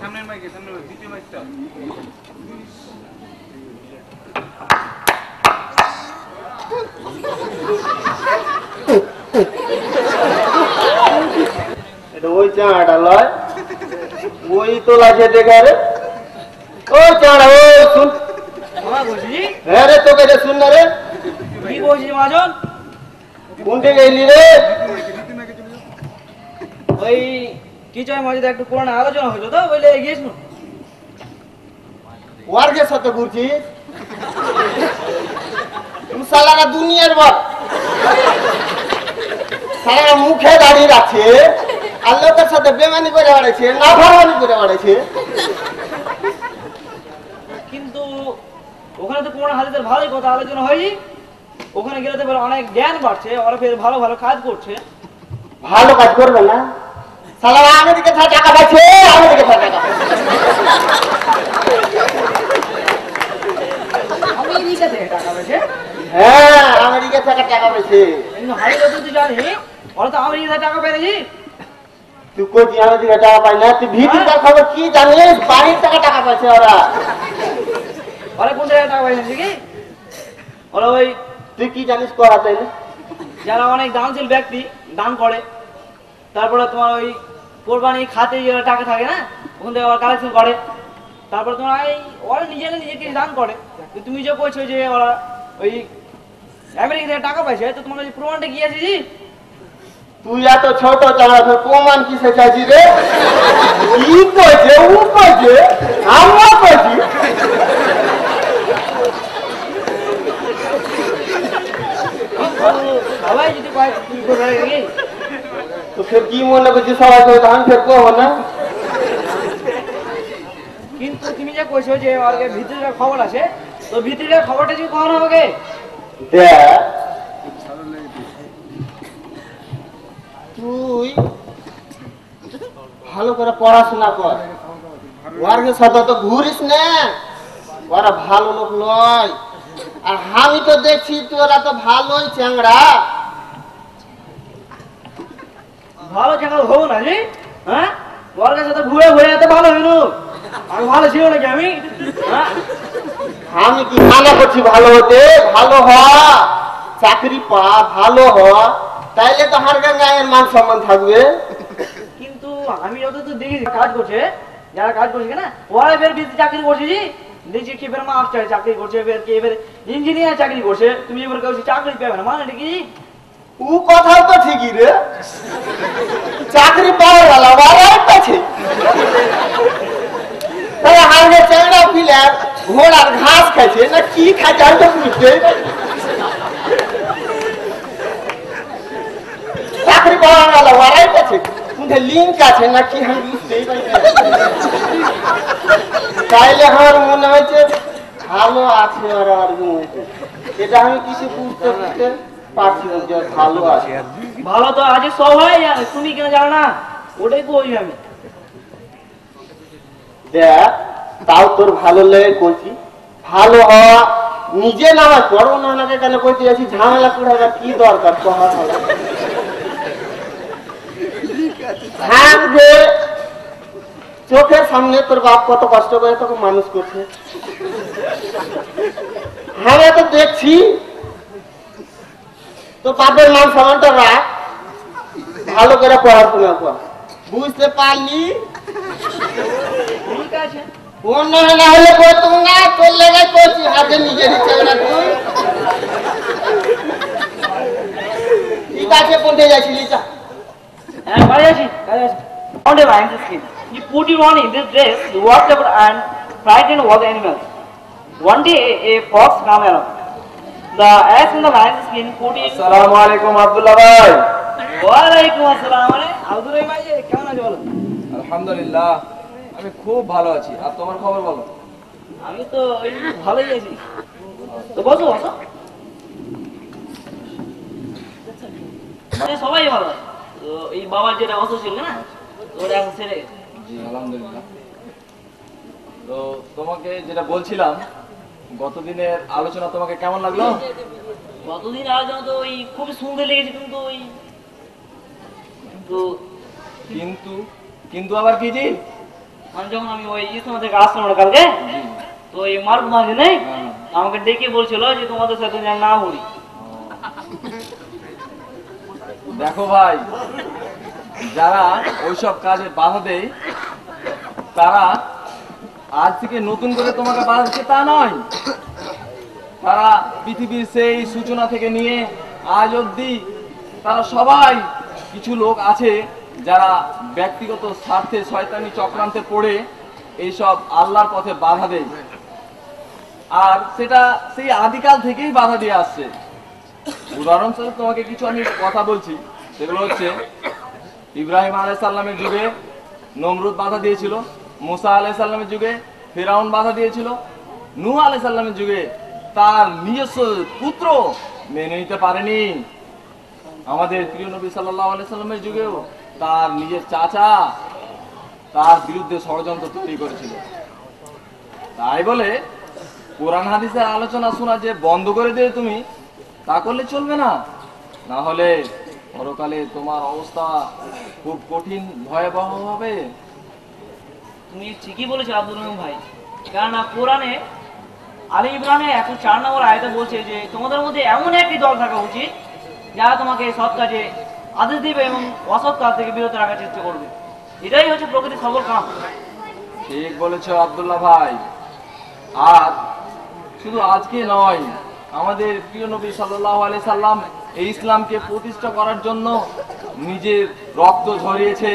সামনের মাইকে সামনের দ্বিতীয় মাইকটা এটা ওই চাঁড়াটা লয় ওই তোলা যে দেখা রে ওই চাঁড়া ওই শুন আমার বলছি হ্যাঁ রে তোকে রে শুন না রে কি বলছি মহাজন কোনটে গেলি রে ওই কি চাই মহাজন একটু পুরানো আলোচনা হইলো তো বলে গিয়েছিল ওয়ার্গের সাথে ঘুরছিস তুই সালারা দুনিয়ার বাপ সালারা মুখে দাঁড়িয়ে রাখছে আর লোকের সাথে বেমানি করে বেড়াচ্ছে না ভাবানি করে বেড়াচ্ছে কিন্তু ওখানে তো পুরানো হাদিসের ভালোই কথা আলোচনা হয়নি ওখানে গেলে তো অনেক জ্ঞান বাড়ছে ওরা ফের ভালো ভালো কাজ করছে ভালো কাজ করবে না সালারা আমেরিকা থেকে টাকা পাচ্ছে আমেরিকা থেকে টাকা আমেরিকা থেকে টাকা পেয়েছে হ্যাঁ আমেরিকা থেকে টাকা পাচ্ছে কিন্তু হাই যত তুই জানি ওরা তো আমেরিকা থেকে টাকা পেয়েছি তুই কোথায় আমেরিকা টাকা পাই না তুই ভিতরকার খবর কি জানিস বাড়ির থেকে টাকা পাচ্ছে ওরা ওরা কোন জায়গায় টাকা পাইছে কি ওরা ওই তুই কি জানিস করা তাই না যারা অনেক দানশীল ব্যক্তি দান করে তারপরে তোমার ওই কোরবানি খাতে যারা টাকা থাকে না ওখান থেকে ওরা কালেকশন করে তারপরে তোমার এই ওরা নিজেরা নিজেকে দান করে তো তুমি যে বলছো যে ওরা ওই আমেরিকা থেকে টাকা পাইছে তো তোমার ওই প্রমাণটা কি আছে জি তুই এত ছোট চালা তোর প্রমাণ কিসে চাইছি রে কি কইছে ও কইছে আমরা কইছি সবাই যদি পায় তুমি করবে নাকি তো ফের কি মনে করছিস সবাই কইছে আমি ফের কব না কিন্তু তুমি যে কইছো যে ওর ভিতরে খবর আছে তো ভিতরে খবরটা যদি কখন হবে দেখ তুই ভালো করে পড়াশোনা কর ওয়ার্গের সাথে তো ঘুরিস না ওরা ভালো লোক নয় আর আমি তো দেখছি তোরা তো ভালোই চ্যাংড়া ভালো জায়গা হবো না জি হ্যাঁ ওর কাছে তো ঘুরে ঘুরে এত ভালো হইলো আমি ভালো ছিল নাকি আমি হ্যাঁ আমি কি মানা করছি ভালো হতে ভালো হ চাকরি পা ভালো হ তাইলে তো হার গায়ের মান সম্মান থাকবে কিন্তু আমি যতদূর দেখি কাজ করছে যারা কাজ করছে না ওরা ফের বেশি চাকরি করছে জি দেখছি কি ফের মাস্টার চাকরি করছে ফের কে ফের ইঞ্জিনিয়ার চাকরি করছে তুমি এবার কেউ চাকরি পাবে না মানে কি ও কথাও তো ঠিকই রে চাকরি পাওয়া গেল বাবার কাছে তাহলে হারগে চেংড়া পিলার ঘোড়ার ঘাস খাইছে না কি খাইছে আমি তো বুঝতে চাকরি পাওয়া গেল বাবার কাছে কোনটা লিঙ্ক আছে না কি আমি বুঝতেই পারি না তাইলে আমার মনে হয়েছে ভালো আছে ওরা এটা আমি কিছু বুঝতে বুঝতে পারছি না যে ভালো আছে ভালো তো আজ সবাই জানে তুমি কেন জানো না ওটাই কই আমি দেখ তাও তোর ভালো লেগে করছি ভালো হওয়া নিজে নামাজ পড়ো না ওনাকে কেন করতে যাচ্ছি ঝামেলা করে কি দরকার কহা হলো থাকবে চোখের সামনে তোর বাপ কত কষ্ট করে তোকে মানুষ করছে আমি তো দেখছি তো বাপের মান সম্মানটা রাখ ভালো করে পড়াশোনা কর বুঝতে পারলি ঠিক আছে অন্য না হলে করতুম না তোর লেগে করছি হাতে নিজের ইচ্ছা না তুই ঠিক আছে কোনটা যাচ্ছিলি যা হ্যাঁ বাড়ি আছি কাজে আছি Found a lion's skin. He put it on in this dress, he walked about and frightened all the animals. One day a fox came along. The ass in the lion's skin put it. আসসালামু আলাইকুম আব্দুল্লাহ ভাই। ওয়ালাইকুম আসসালাম। আরে আব্দুল রহিম ভাই কেমন আছো বলো? আলহামদুলিল্লাহ, আমি খুব ভালো আছি। আর তোমার খবর বলো? আমি তো ওই ভালোই আছি। তো বসো বসো। সবাই ভালো আছে। তো এই বাবার যেটা অসুখ ছিল না, ওটা এখন সেরে গেছে। জি আলহামদুলিল্লাহ। তো তোমাকে যেটা বলছিলাম, গতদিনের আলোচনা তোমাকে কেমন লাগলো? গতদিন আলোচনা তো ওই খুবই সুন্দর লেগেছে, কিন্তু ওই কিন্তু কিন্তু আবার কি জি? মানে যখন আমি ওই ইসলাম থেকে আসলাম ওটা কালকে, তো ওই মারুফ মাঝে নেই আমাকে ডেকে বলছিল যে তোমাদের সাথে যেন না বলি। দেখো ভাই, যারা ওইসব কাজে বাধা দেয় তারা আজ থেকে নতুন করে তোমাকে বাধা দিচ্ছে তা নয়। তারা পৃথিবীর সেই সূচনা থেকে নিয়ে আজ অবধি তারা সবাই, কিছু লোক আছে যারা ব্যক্তিগত স্বার্থে শয়তানি চক্রান্তে পড়ে এইসব আল্লাহর পথে বাধা দেয়, আর সেটা সেই আদিকাল থেকেই বাধা দিয়ে আসছে। উদাহরণস্বরূপ তোমাকে কিছু আমি কথা বলছি, সেগুলো হচ্ছে ইব্রাহিম আলাইহিস সালামের যুগে নমরুদ বাধা দিয়েছিল, মুসা আলাইহিস সালামের যুগে ফিরাউন বাধা দিয়েছিল, নূহ আলাইহিস সালামের যুগে তার নিজস্ব পুত্র মেনে নিতে পারেনি, আমাদের প্রিয় নবী সাল্লাল্লাহু আলাইহি সাল্লামের যুগেও তার নিজের চাচা তার বিরুদ্ধে ষড়যন্ত্র তৈরি করেছিল। তাই বলে কোরআন হাদিসের আলোচনা শোনা যে বন্ধ করে দিয়ে তুমি তা করলে চলবে না, না হলে পরকালে তোমার অবস্থা খুব কঠিন ভয়াবহ হবে। তুমি ঠিকই বলেছো আব্দুল রহিম ভাই, কেননা কোরআনে আলী ইমরানে 104 নম্বর আয়াতে বলছে যে তোমাদের মধ্যে এমন একটি দল থাকা উচিত যারা তোমাকে সৎ কাজে আদেশ দিবে এবং অসৎ কাজ থেকে বিরত রাখার চেষ্টা করবে। এটাই হচ্ছে প্রকৃতির সবল কাম। ঠিক বলেছো আব্দুল্লাহ ভাই। আর শুধু আজকে নয়, আমাদের প্রিয় নবী সাল্লাল্লাহু আলাইহি সাল্লাম এই ইসলামকে প্রতিষ্ঠা করার জন্য নিজের রক্ত ঝরিয়েছে।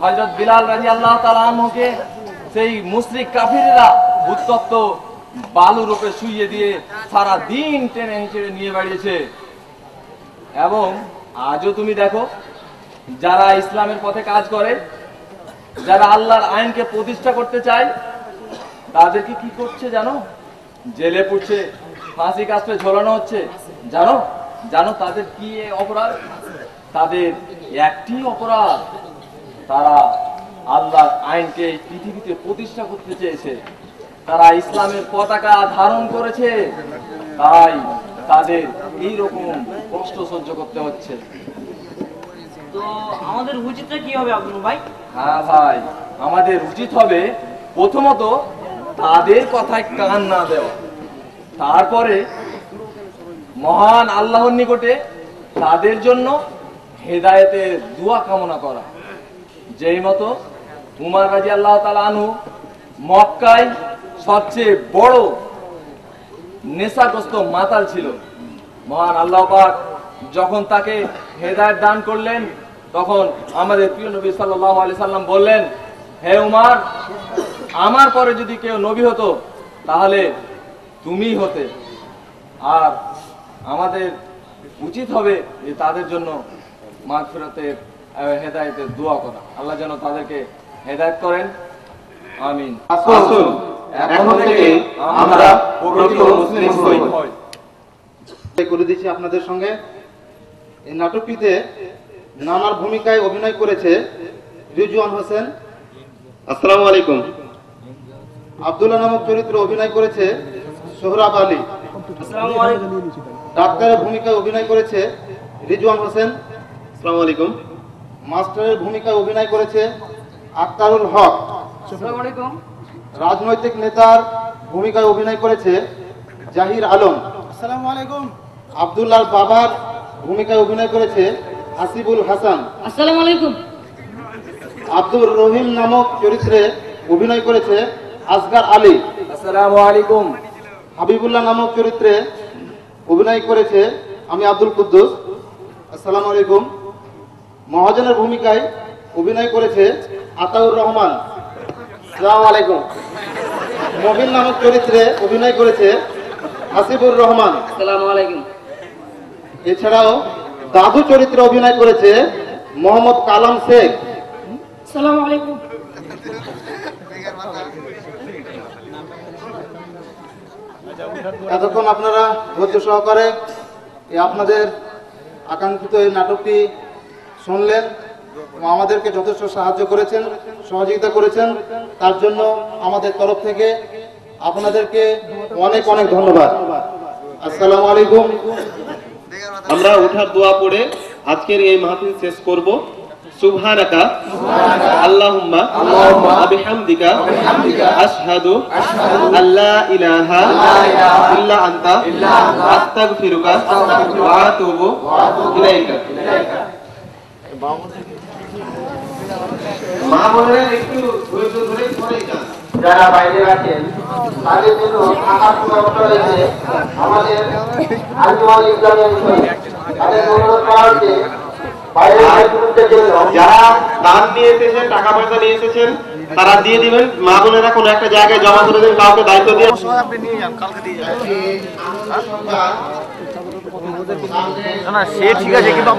হযরত বিলাল রাদিয়াল্লাহু তাআলা আনহুকে সেই মুশরিক কাফিররা উত্তপ্ত বালু রূপে শুইয়ে দিয়ে সারা দিন টেনে হিঁচড়ে নিয়ে বেরিয়েছে। এবং আজও তুমি দেখো, যারা ইসলামের পথে কাজ করে, যারা আল্লাহর আইনকে প্রতিষ্ঠা করতে চায়, তাদেরকে কি করছে জানো? জেলে পুড়ছে, ফাঁসি কাস্টে ঝোলানো হচ্ছে। জানো জানো তাদের কি অপরাধ? তাদের একটি অপরাধ, তারা আল্লাহর আইনকে পৃথিবীতে প্রতিষ্ঠা করতে চেয়েছে, তারা ইসলামের পতাকা ধারণ করেছে, তাই তাদের এইরকম কষ্ট সহ্য করতে হচ্ছে। তো আমাদের উচিতটা কি হবে আব্দুল ভাই? হ্যাঁ ভাই, আমাদের উচিত হবে প্রথমত তাদের কথায় কান না দেওয়া, তারপরে মহান আল্লাহর নিকটে তাদের জন্য হেদায়েতের দোয়া কামনা করা। যেই মতো উমর রাদিয়াল্লাহু তাআলা আনহু মক্কায় সবচেয়ে বড় নেশাগ্রস্ত মাতাল ছিল, মহান আল্লাহ পাক যখন তাকে হেদায়েত দান করলেন, তখন আমাদের প্রিয় নবী সাল্লাল্লাহু আলাইহি সাল্লাম বললেন, হে উমর, আমার পরে যদি কেউ নবী হতো তাহলে তুমিই হতে। আর আমাদের উচিত হবে যে তাদের জন্য মাগফিরাতের হেদায়েতের দোয়া করা। আল্লাহ যেন তাদেরকে হেদায়েত করেন, আমিন। আসুন এখন থেকে আমরা প্রকৃত মুসলিম হই। করে দিচ্ছি আপনাদের সঙ্গে। এই নাটকটিতে নানার ভূমিকায় অভিনয় করেছে রিজওয়ান হোসেন। আসসালামু আলাইকুম। আব্দুল্লাহ নামক চরিত্রে অভিনয় করেছে সোহরাব আলী। আসসালামু আলাইকুম। ডাক্তারের ভূমিকায় অভিনয় করেছে রিজওয়ান হোসেন। আসসালামু আলাইকুম। মাস্টারের ভূমিকায় অভিনয় করেছে আক্তারুল হক। আসসালামু আলাইকুম। রাজনৈতিক নেতার ভূমিকায় অভিনয় করেছে জাহির আলম। আসসালামু আলাইকুম। আব্দুল্লাহর বাবার ভূমিকায় অভিনয় করেছে হাসিবুল হাসান। আসসালামু আলাইকুম। আব্দুর রহিম নামক চরিত্রে অভিনয় করেছে আসগার আলী। আসসালামু আলাইকুম। হাবিবুল্লাহ নামক চরিত্রে অভিনয় করেছে আমি আব্দুল কুদ্দুস। আসসালামু আলাইকুম। মহাজনের ভূমিকায় অভিনয় করেছে আতাউর রহমান। আসসালামু আলাইকুম। মবিন নামক চরিত্রে অভিনয় করেছে হাসিবুর রহমান। আসসালামু আলাইকুম। এছাড়াও দাদু চরিত্রে অভিনয় করেছে মোহাম্মদ কালাম শেখ। আসসালামু আলাইকুম। এতক্ষণ আপনারা ধৈর্য সহকারে আপনাদের আকাঙ্ক্ষিত এই নাটকটি শুনলেন এবং আমাদেরকে যথেষ্ট সাহায্য করেছেন, সহযোগিতা করেছেন, তার জন্য আমাদের তরফ থেকে আপনাদেরকে অনেক অনেক ধন্যবাদ। আসসালামু আলাইকুম। আমরা ওঠার দোয়া পড়ে আজকের এই মাহফিল শেষ করব। সুবহানাকা আল্লাহুম্মা ওয়া বিহামদিকা আশহাদু আল্লা ইলাহা ইল্লা আনতা আস্তাগফিরুকা ওয়া আতুবু ইলাইকা। মা বোনেরা একটু ধৈর্য ধরে পড়ে যান। যারা বাইরে আছেন তাদের জন্য থাকার ব্যবস্থা রয়েছে আমাদের আঞ্জুমান ইসলামিয়া মিশনে। তাদের অনুরোধ করা হচ্ছে বাইরে যারা দান নিয়ে এসেছেন, টাকা পয়সা নিয়ে এসেছেন, তারা দিয়ে দিবেন। মা বোনেরা কোনো একটা জায়গায় জমা করে দিন, কাউকে দায়িত্ব দিয়ে। না সে ঠিক আছে, কিন্তু